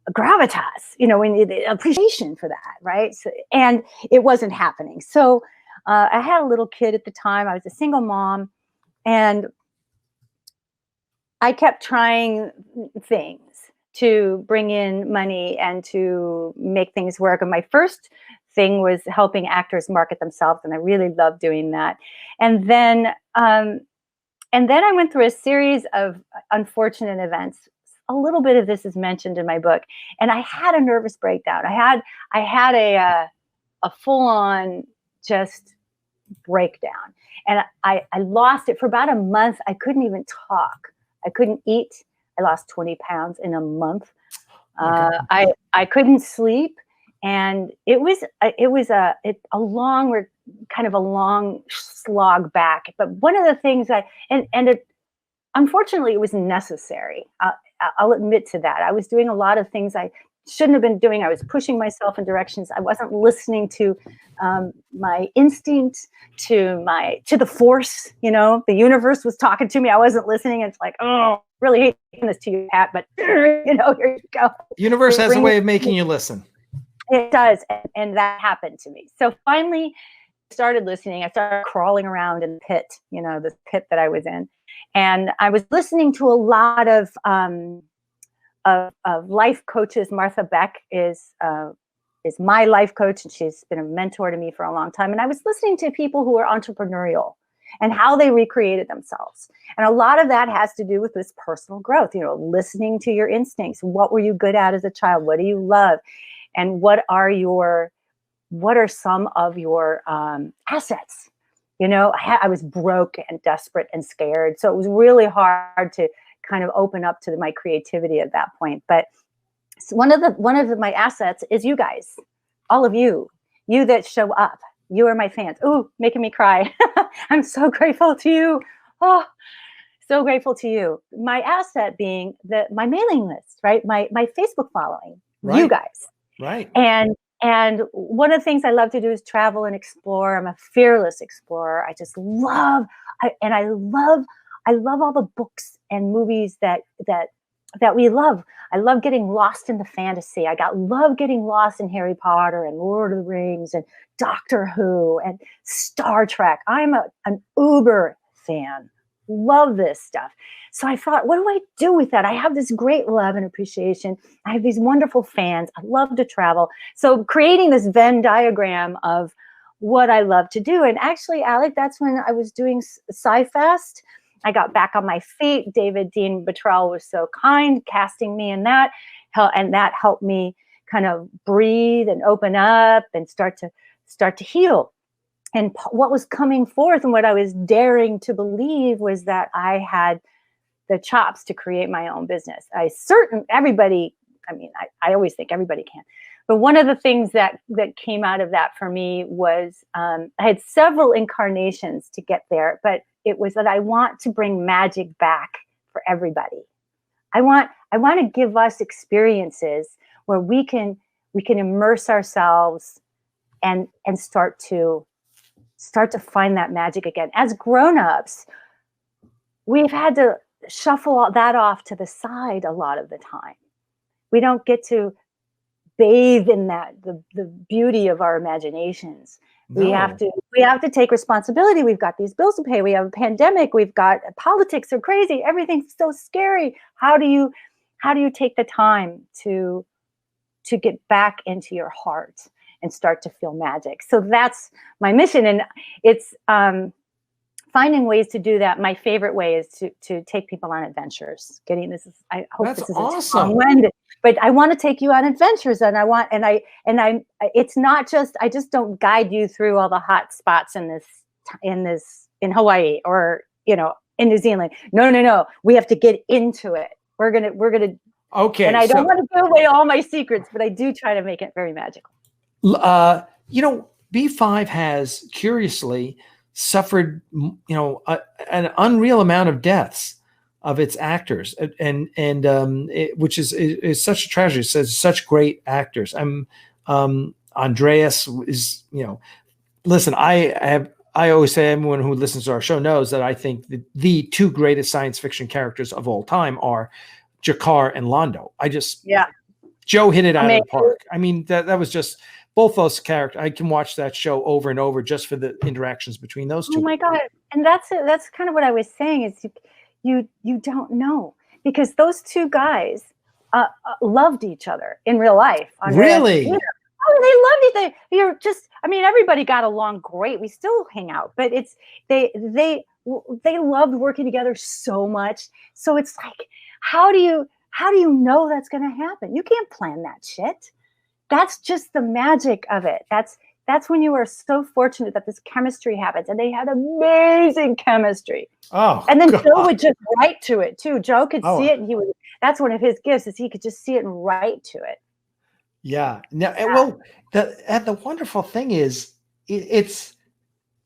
gravitas, the appreciation for that, right? So, and it wasn't happening. So I had a little kid at the time. I was a single mom, and I kept trying things to bring in money and to make things work. And my first thing was helping actors market themselves, and I really loved doing that. And then I went through a series of unfortunate events. A little bit of this is mentioned in my book, and I had a nervous breakdown. I had a full-on just breakdown, and I lost it for about a month. I couldn't even talk. I couldn't eat. I lost 20 pounds in a month. I couldn't sleep. And it was a long, kind of a long slog back. But one of the things unfortunately, it was necessary. I'll admit to that. I was doing a lot of things I shouldn't have been doing. I was pushing myself in directions. I wasn't listening to my instinct, to the force. The universe was talking to me. I wasn't listening. It's like, oh, really hate this to you, Pat, but here you go.
Universe has a way of making you listen.
It does, and that happened to me. So finally, I started listening. I started crawling around in the pit, this pit that I was in. And I was listening to a lot of life coaches. Martha Beck is my life coach, and she's been a mentor to me for a long time. And I was listening to people who are entrepreneurial and how they recreated themselves. And a lot of that has to do with this personal growth, listening to your instincts. What were you good at as a child? What do you love? And what are some of your assets? I was broke and desperate and scared. So it was really hard to kind of open up to my creativity at that point. But one of my assets is you guys, all of you that show up. You are my fans. Ooh, making me cry. I'm so grateful to you. Oh, so grateful to you. My asset being my mailing list, right? My Facebook following, right. You guys.
Right.
And one of the things I love to do is travel and explore. I'm a fearless explorer. I just love, I love all the books and movies that we love. I love getting lost in the fantasy. love getting lost in Harry Potter and Lord of the Rings and Doctor Who and Star Trek. I'm an uber fan. Love this stuff. So I thought, what do I do with that? I have this great love and appreciation. I have these wonderful fans. I love to travel. So creating this Venn diagram of what I love to do. And actually, Alec, that's when I was doing Sci-Fest. I got back on my feet. David Dean Bottrell was so kind, casting me in that. And that helped me kind of breathe and open up and start to heal. And what was coming forth and what I was daring to believe was that I had the chops to create my own business. I always think everybody can. But one of the things that came out of that for me was I had several incarnations to get there, but it was that I want to bring magic back for everybody. I want to give us experiences where we can immerse ourselves and start to find that magic again. As grown-ups, we've had to shuffle all that off to the side a lot of the time. We don't get to bathe in that, the beauty of our imaginations. No. We have to take responsibility. We've got these bills to pay. We have a pandemic. We've got politics are crazy. Everything's so scary. How do you take the time to get back into your heart and start to feel magic? So that's my mission. And it's finding ways to do that. My favorite way is to take people on adventures. I hope
that's
this is
awesome.
But I want to take you on adventures, and it's not just, I just don't guide you through all the hot spots in Hawaii or, in New Zealand. No. We have to get into it. We're going to,
okay.
And I don't want to give away all my secrets, but I do try to make it very magical.
B5 has curiously suffered, an unreal amount of deaths of its actors, which is such a tragedy. So such great actors. Andreas is, listen, I always say, everyone who listens to our show knows that I think the two greatest science fiction characters of all time are Jakar and Londo. Joe hit it out of the park. I mean, that was just both those characters. I can watch that show over and over just for the interactions between those two.
Oh my God. And that's kind of what I was saying is you don't know, because those two guys loved each other in real life.
Really?
Oh, they loved each other. Everybody got along great. We still hang out, but they loved working together so much. So it's like, how do you know that's going to happen? You can't plan that shit. That's just the magic of it. That's when you are so fortunate that this chemistry happens, and they had amazing chemistry.
Oh,
and then
God.
Joe would just write to it too. Joe could see it, and that's one of his gifts is he could just see it and write to it.
Yeah. Now, well, the wonderful thing is, it's.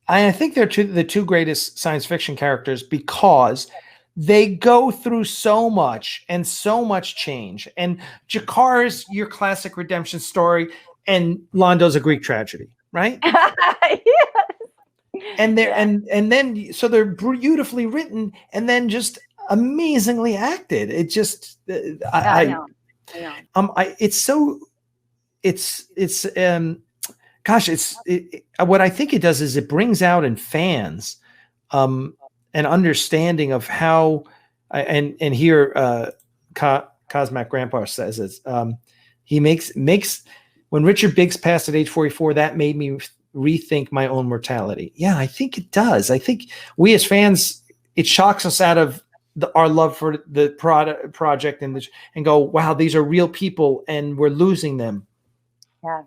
I think they're the two greatest science fiction characters because they go through so much and so much change. And Jakar's your classic redemption story, and Londo's a Greek tragedy, right? And they're and then so they're beautifully written and then just amazingly acted. It just
I know.
it's so it's gosh, what I think it does is it brings out in fans an understanding of how and here Cosmac Grandpa says it. He makes when Richard Biggs passed at age 44, that made me rethink my own mortality. Yeah, I think it does. I think we as fans, it shocks us out of our love for the project and go, wow, these are real people and we're losing them.
Yeah.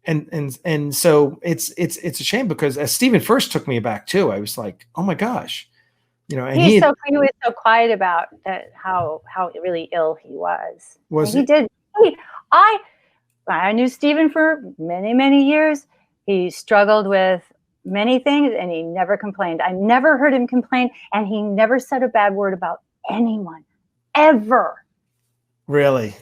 And so it's a shame because as Stephen first took me aback too, I was like, oh my gosh, and
he was so quiet about how really ill he was. I knew Stephen for many, many years. He struggled with many things and he never complained. I never heard him complain, and he never said a bad word about anyone, ever.
Really?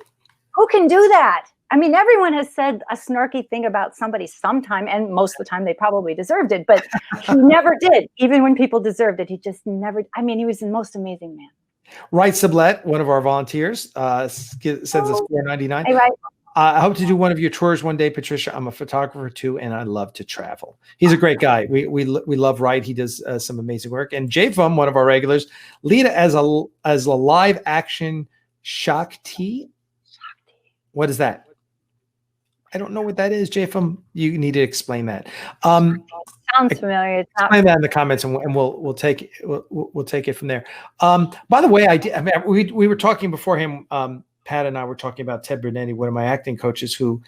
Who can do that? I mean, everyone has said a snarky thing about somebody sometime, and most of the time they probably deserved it, but he never did. Even when people deserved it, he just never. I mean, he was the most amazing man.
Wright Sublette, one of our volunteers, sends us $4.99.
Hey, Wright.
I hope to do one of your tours one day, Patricia. I'm a photographer too, and I love to travel. He's a great guy. We love Wright. He does some amazing work. And Jay Fum, one of our regulars, Lita as a live action Shakti. What is that? I don't know what that is, Jay Fum. You need to explain that.
Sounds familiar. It's not.
Explain that in the comments, and we'll take it. We'll take it from there. By the way, we were talking before him. Pat and I were talking about Ted Bernetti, one of my acting coaches, who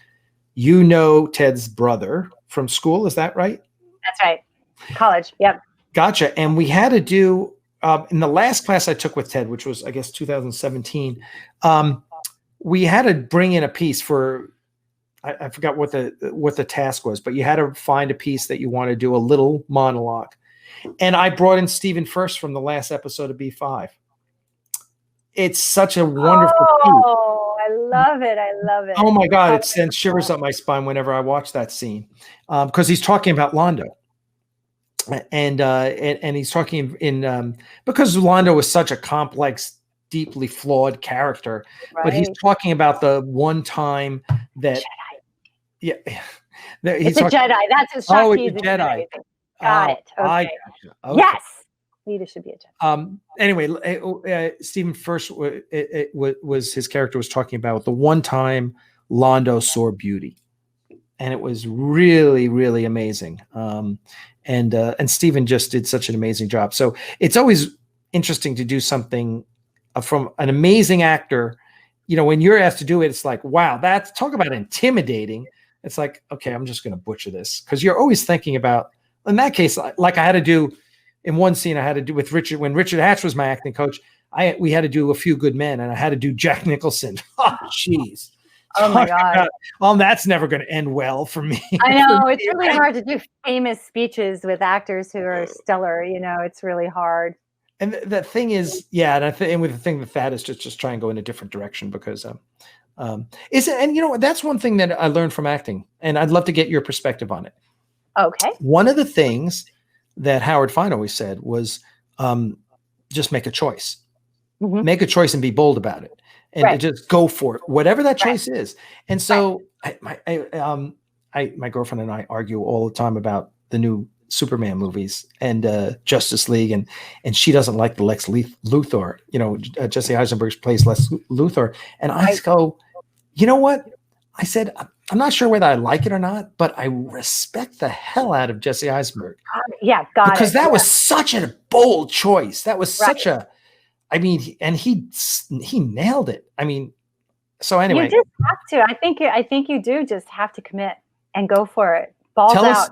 Ted's brother from school. Is that right?
That's right. College. Yep.
Gotcha. And we had to do in the last class I took with Ted, which was, I guess, 2017. We had to bring in a piece for, I forgot what the task was, but you had to find a piece that you want to do a little monologue. And I brought in Stephen First from the last episode of B5. It's such a wonderful piece.
Oh, I love it. I love it.
Oh my God. It sends shivers up my spine whenever I watch that scene. Because he's talking about Londo. And he's talking because Londo was such a complex, deeply flawed character, right. But he's talking about the one time that,
it's a Jedi. That's his Shakti.
Oh, it's a Jedi.
Got it. Okay.
Okay.
Yes. Lita should be a Jedi.
Anyway, Stephen First, was his character was talking about the one time Londo saw beauty, and it was really, really amazing. And Stephen just did such an amazing job. So it's always interesting to do something from an amazing actor. When you're asked to do it, it's like, wow, talk about intimidating. It's like, okay, I'm just going to butcher this, because you're always thinking about. In that case, like I had to do. In one scene, I had to do with Richard, when Richard Hatch was my acting coach, we had to do A Few Good Men, and I had to do Jack Nicholson. Oh, jeez.
Oh, my God.
That's never going to end well for me.
I know. It's really hard to do famous speeches with actors who are stellar. It's really hard.
And the thing is, and with the thing with that is just try and go in a different direction, because that's one thing that I learned from acting, and I'd love to get your perspective on it.
Okay.
One of the things that Howard Fine always said was just make a choice. Mm-hmm. Make a choice and be bold about it, and just go for it, whatever that choice is. And so my girlfriend and I argue all the time about the new Superman movies and Justice League, and she doesn't like the Lex Luthor. Jesse Eisenberg plays Lex Luthor, and I go, you know what? I said, I'm not sure whether I like it or not, but I respect the hell out of Jesse Eisenberg. Because that was such a bold choice. That was such and he nailed it. So anyway.
You just have to. I think you do just have to commit and go for it. Balls out.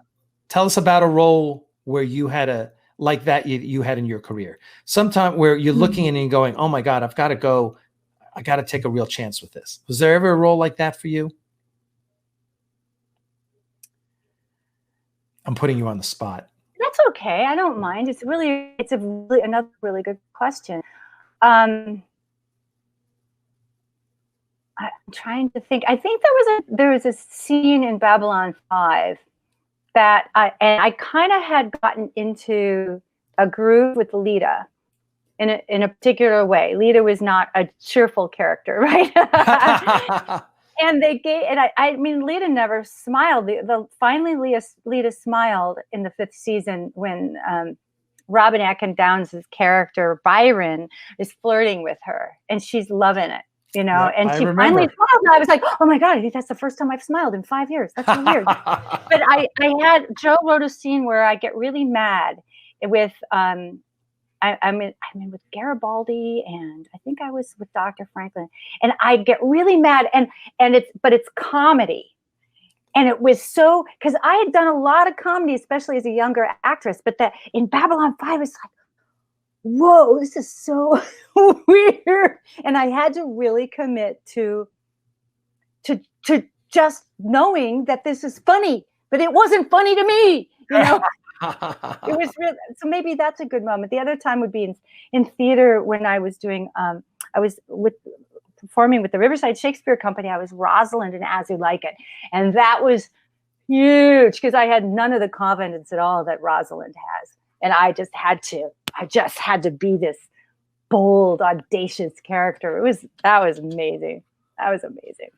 Tell us about a role where you had like that you had in your career. Sometime where you're looking and going, oh my God, I've got to go. I got to take a real chance with this. Was there ever a role like that for you? I'm putting you on the spot.
That's okay. I don't mind. It's another really good question. I'm trying to think. I think there was a scene in Babylon 5 that I kind of had gotten into a groove with Lita in a particular way. Lita was not a cheerful character, right? And I mean, Lita never smiled. Finally, Lita smiled in the 5th season when Robin Atkin Downs' character Byron is flirting with her, and she's loving it, you know.
Yeah,
and
I
she
remember.
Finally smiled, and I was like, "Oh my god, that's the first time I've smiled in 5 years. That's so weird." But Joe wrote a scene where I get really mad with I'm in with Garibaldi, and I think I was with Dr. Franklin, and I get really mad, and it's comedy, and it was so, because I had done a lot of comedy, especially as a younger actress, but that in Babylon 5 it's like, whoa, this is so weird, and I had to really commit to just knowing that this is funny, but it wasn't funny to me, you know. It was real. So maybe that's a good moment. The other time would be in theater when I was doing, performing with the Riverside Shakespeare Company. I was Rosalind in As You Like It. And that was huge because I had none of the confidence at all that Rosalind has. And I just had to be this bold, audacious character. That was amazing. That was amazing.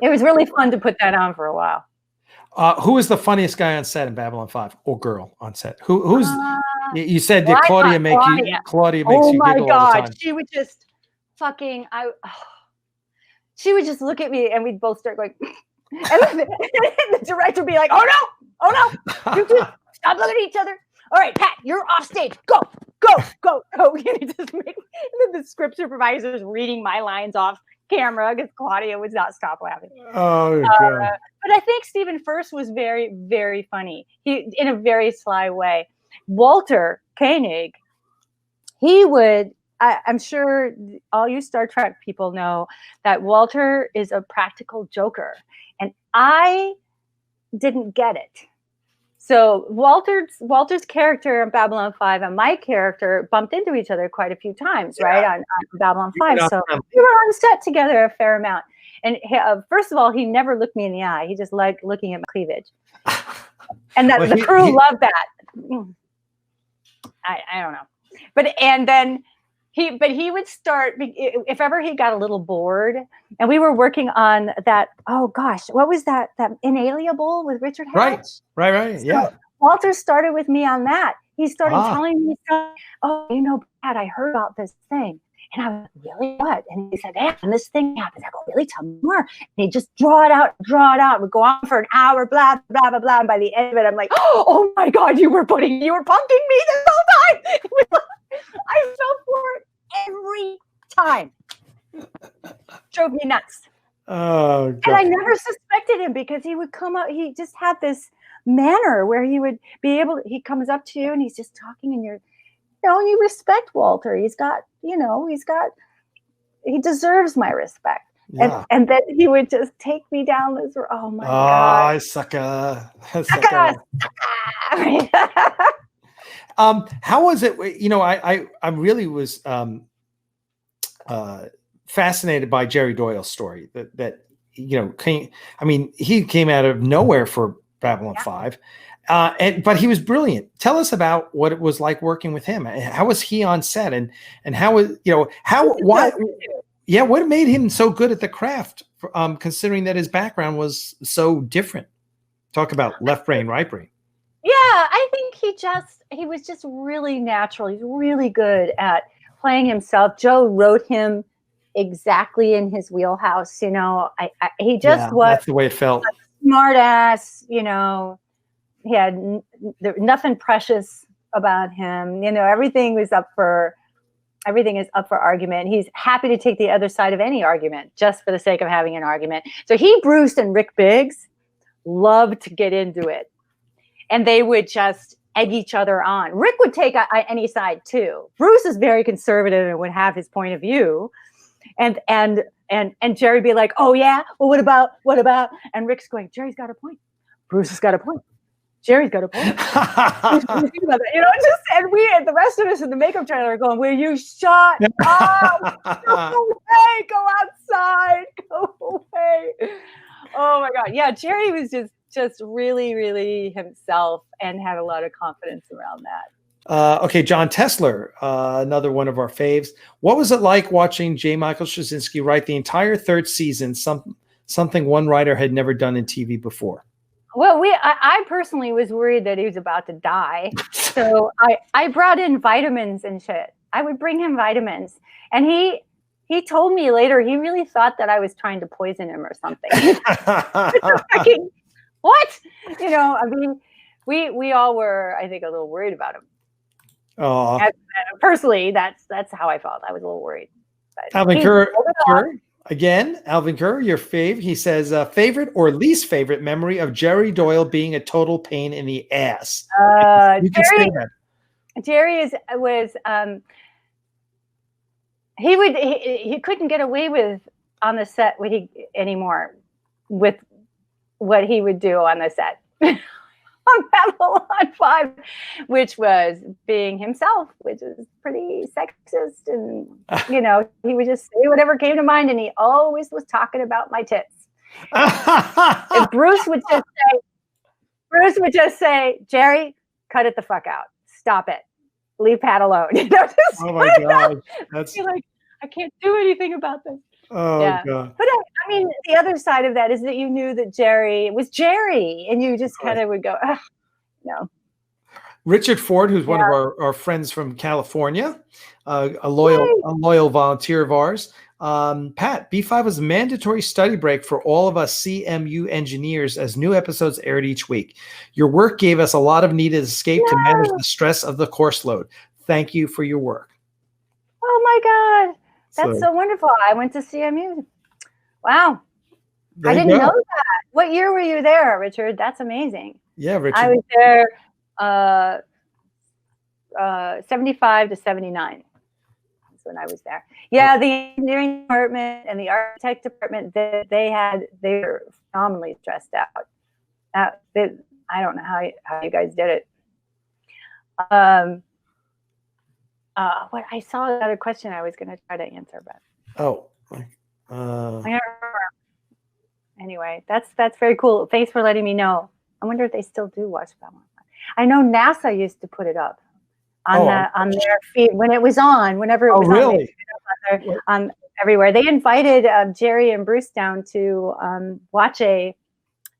It was really fun to put that on for a while.
Who is the funniest guy on set in Babylon 5 or girl on set? Who's you said that Claudia makes you giggle all the time.
She would just she would just look at me and we'd both start going and the director would be like, oh no, you two stop looking at each other. All right, Pat, you're off stage. Go. And then the script supervisor is reading my lines off camera because Claudia would not stop laughing.
Oh, God.
But I think Stephen First was very, very funny. He, in a very sly way. Walter Koenig, he would. I'm sure all you Star Trek people know that Walter is a practical joker, and I didn't get it. So Walter's character in Babylon 5 and my character bumped into each other quite a few times, right, on Babylon 5. So we were on set together a fair amount. And first of all, he never looked me in the eye. He just liked looking at my cleavage. And the crew loved that. I don't know. But he would start, if ever he got a little bored, and we were working on that, oh gosh, what was that Inalienable with Richard Hatch?
Right,
so
yeah.
Walter started with me on that. He started telling me, oh, you know, Pat, I heard about this thing. And I was like, really, what? And he said, hey, and this thing happened. I go, really, tell me more. And he'd just draw it out. We'd go on for an hour, blah, blah, blah, blah. And by the end of it, I'm like, oh my God, you were punking me this whole time. I fell for it every time. Drove me nuts.
Oh, God.
And I never suspected him because he would come up, he just had this manner where he would be able, he comes up to you and he's just talking and you respect Walter. He deserves my respect. Yeah. And then he would just take me down this, oh my God.
Sucker. How was it? You know, I really was fascinated by Jerry Doyle's story that you know, he came out of nowhere for Babylon 5. But he was brilliant. Tell us about what it was like working with him. How was he on set, and how was, what made him so good at the craft, considering that his background was so different? Talk about left brain, right brain.
Yeah, I think he was just really natural. He's really good at playing himself. Joe wrote him exactly in his wheelhouse. You know, he just was. That's
the way it felt.
Smart ass, you know. He had nothing precious about him. You know, everything is up for argument. He's happy to take the other side of any argument just for the sake of having an argument. So Bruce and Rick Biggs loved to get into it. And they would just egg each other on. Rick would take any side too. Bruce is very conservative and would have his point of view. And Jerry would be like, oh yeah, well what about? And Rick's going, Jerry's got a point. Bruce has got a point. Jerry's got a point. Think about that. You know, and the rest of us in the makeup trailer are going, will you shut up? Go away, go outside, go away. Oh my God. Yeah, Jerry was just really, really himself and had a lot of confidence around that.
Okay, John Tessler, another one of our faves. What was it like watching J. Michael Straczynski write the entire third season, something one writer had never done in TV before?
Well, I personally was worried that he was about to die. So I brought in vitamins and shit. I would bring him vitamins. And he told me later he really thought that I was trying to poison him or something. What? You know, I mean, we all were, I think, a little worried about him.
Oh,
personally, that's how I felt. I was a little worried. But
Alvin Kerr. Again, Alvin Kerr, your fave. He says, favorite or least favorite memory of Jerry Doyle being a total pain in the ass. You can say that.
Jerry he couldn't get away with on the set anymore with what he would do on the set on Babylon 5, which was being himself, which is pretty sexist. And, you know, he would just say whatever came to mind. And he always was talking about my tits. And Bruce would just say, Jerry, cut it the fuck out. Stop it. Leave Pat alone. You know,
oh my God. That's
like, I can't do anything about this.
Oh yeah. God.
But I mean, the other side of that is that you knew that Jerry was Jerry, and you just kind of would go, no.
Richard Ford, who's one of our friends from California, a loyal volunteer of ours. Pat, B5 was a mandatory study break for all of us CMU engineers as new episodes aired each week. Your work gave us a lot of needed escape to manage the stress of the course load. Thank you for your work.
Oh my God. That's so wonderful. I went to CMU. Wow. I didn't know that. What year were you there, Richard? That's amazing.
Yeah, Richard.
I was there 75 to 79. That's when I was there. Yeah, the engineering department and the architect department, they were phenomenally stressed out. I don't know how you guys did it. What I saw another question I was going to try to answer, but I don't remember. Anyway, that's very cool. Thanks for letting me know. I wonder if they still do watch that one. I know NASA used to put it up on their feed when it was on. Whenever it was
really?
on everywhere. They invited Jerry and Bruce down to watch a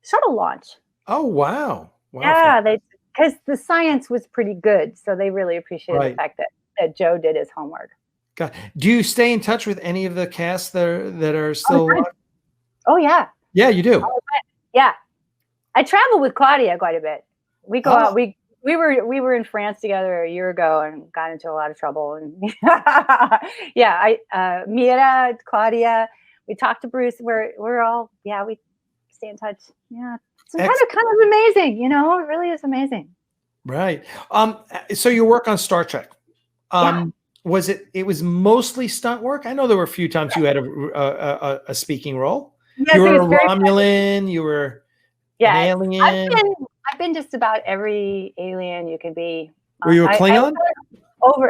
shuttle launch.
Oh wow!
Yeah, because the science was pretty good, so they really appreciated the fact that Joe did his homework.
God. Do you stay in touch with any of the cast that are still alive?
Oh yeah.
Yeah, you do.
Yeah. I travel with Claudia quite a bit. We go out. We were in France together a year ago and got into a lot of trouble. And Mira, Claudia, we talked to Bruce. We're all we stay in touch. Yeah. It's kind of amazing, you know, it really is amazing.
Right. So you work on Star Trek. Was it was mostly stunt work? I know there were a few times you had a speaking role.
Yes,
you were a Romulan, you were an alien.
I've been just about every alien you could be.
Were you a Klingon?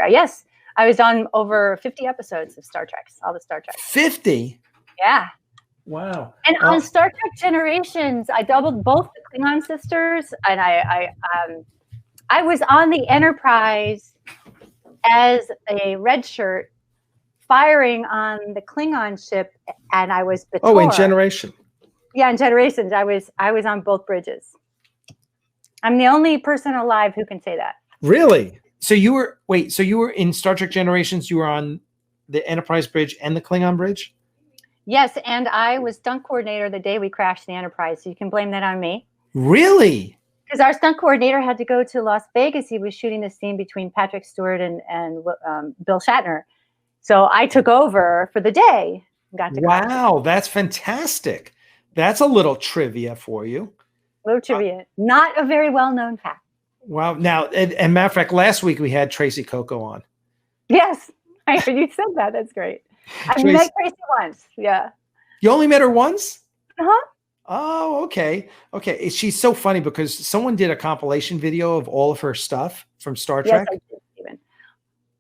Yes. I was on over 50 episodes of Star Trek, all the Star Trek.
50?
Yeah.
Wow.
And on Star Trek Generations, I doubled both the Klingon sisters, and I was on the Enterprise as a red shirt firing on the Klingon ship, and I was Bator.
Oh, in Generation.
Yeah, in Generations, I was on both bridges. I'm the only person alive who can say that.
Really? So you were in Star Trek Generations, you were on the Enterprise bridge and the Klingon bridge?
Yes, and I was stunt coordinator the day we crashed the Enterprise, so you can blame that on me.
Really?
Because our stunt coordinator had to go to Las Vegas. He was shooting the scene between Patrick Stewart and Bill Shatner. So I took over for the day.
Wow, that's fantastic. That's a little trivia for you.
Little trivia. Not a very well-known fact.
Wow. Now, and matter of fact, last week we had Tracy Coco on.
Yes, I heard you said that. That's great. I met Tracy once. Yeah.
You only met her once?
Uh-huh.
Oh, okay. Okay. She's so funny because someone did a compilation video of all of her stuff from Star
Yes,
Trek.
I did, Steven.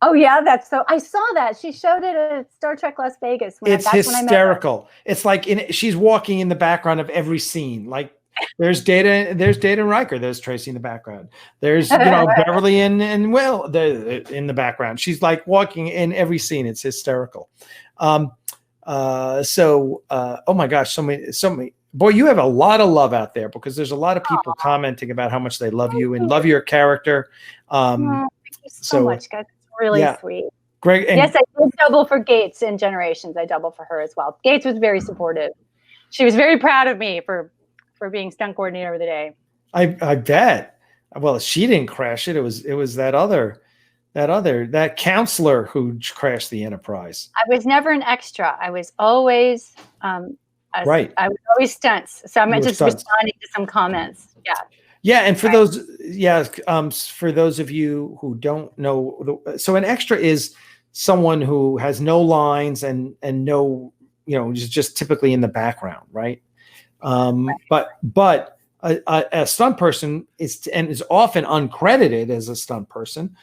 Oh yeah, that's so. I saw that she showed it at Star Trek Las Vegas
It's
that's when I met her.
hysterical. It's like she's walking in the background of every scene. Like there's Data and Riker. There's Tracy in the background. There's Beverly and Will in the background. She's like walking in every scene. It's hysterical. Oh my gosh, so many. Boy, you have a lot of love out there because there's a lot of people commenting about how much they love you and love your character.
Thank you so much, guys. It's really sweet.
Greg, and
yes, I did double for Gates in Generations. I doubled for her as well. Gates was very supportive. She was very proud of me for being stunt coordinator of the day.
I bet. Well, she didn't crash it. It was that counselor who crashed the Enterprise.
I was never an extra. I was always
right.
I was always stunts. So I'm just responding to some comments. Yeah.
Yeah, and for for those of you who don't know, so an extra is someone who has no lines and no, just typically in the background, right? But a stunt person is often uncredited as a stunt person.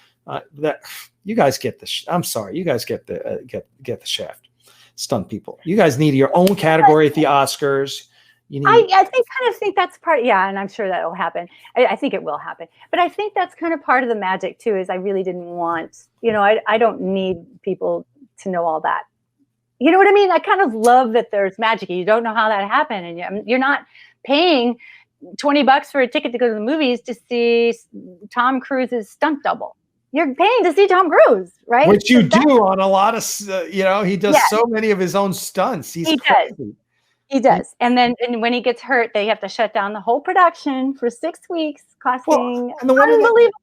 That you guys get I'm sorry, you guys get the shaft. Stunt people, you guys need your own category at the Oscars.
I think that's part. Yeah, and I'm sure that will happen. I think it will happen. But I think that's kind of part of the magic too. Is I really didn't want. I don't need people to know all that. You know what I mean? I kind of love that there's magic. You don't know how that happened, and you're not paying $20 for a ticket to go to the movies to see Tom Cruise's stunt double. You're paying to see Tom Cruise, right?
Which you do on a lot of, he does so many of his own stunts. He
crazy. He does. And then when he gets hurt, they have to shut down the whole production for 6 weeks, costing unbelievable amount of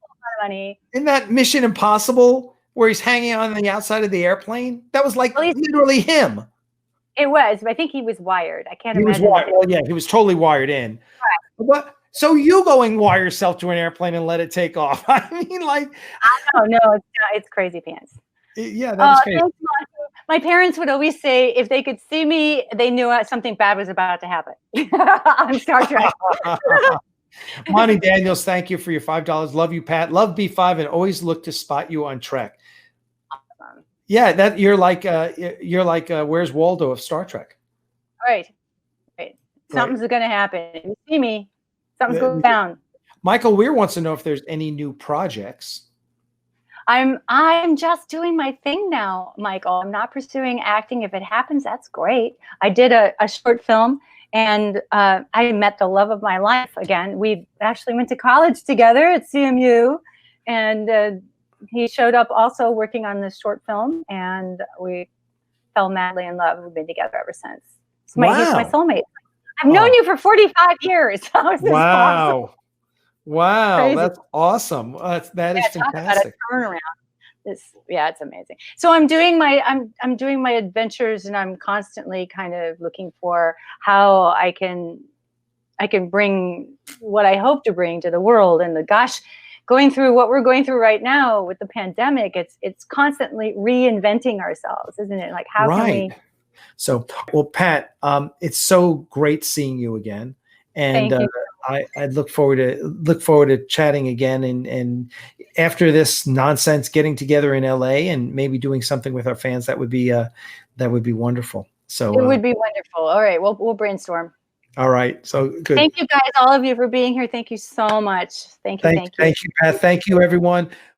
money.
In that Mission Impossible where he's hanging on the outside of the airplane, that was like literally him.
It was. I think he was wired. I can't imagine.
He was totally wired in. Right. So you go and wire yourself to an airplane and let it take off. I mean, like.
No, it's crazy pants.
Yeah, that's crazy.
My parents would always say if they could see me, they knew something bad was about to happen on Star Trek.
Monty Daniels, thank you for your $5. Love you, Pat. Love B5 and always look to spot you on Trek. Awesome. Yeah, that you're like Where's Waldo of Star Trek.
Right. Something's going to happen. If you see me, something's going down.
Michael Weir wants to know if there's any new projects.
I'm just doing my thing now, Michael. I'm not pursuing acting. If it happens, that's great. I did a short film, and I met the love of my life again. We actually went to college together at CMU, and he showed up also working on this short film, and we fell madly in love. We've been together ever since. He's my soulmate. I've known you for 45 years. How is this possible?
Wow,
crazy.
That's awesome. That is fantastic.
Turnaround. It's amazing. So I'm doing my adventures, and I'm constantly kind of looking for how I can bring what I hope to bring to the world. And going through what we're going through right now with the pandemic, it's constantly reinventing ourselves, isn't it? Like how can we?
So, well, Pat, it's so great seeing you again. And I look forward to chatting again, and after this nonsense, getting together in LA and maybe doing something with our fans. That would be wonderful. So
it would be wonderful. All right, we'll brainstorm.
All right, so good.
Thank you guys, all of you, for being here. Thank you so much. Thank you,
Pat. Thank you, everyone.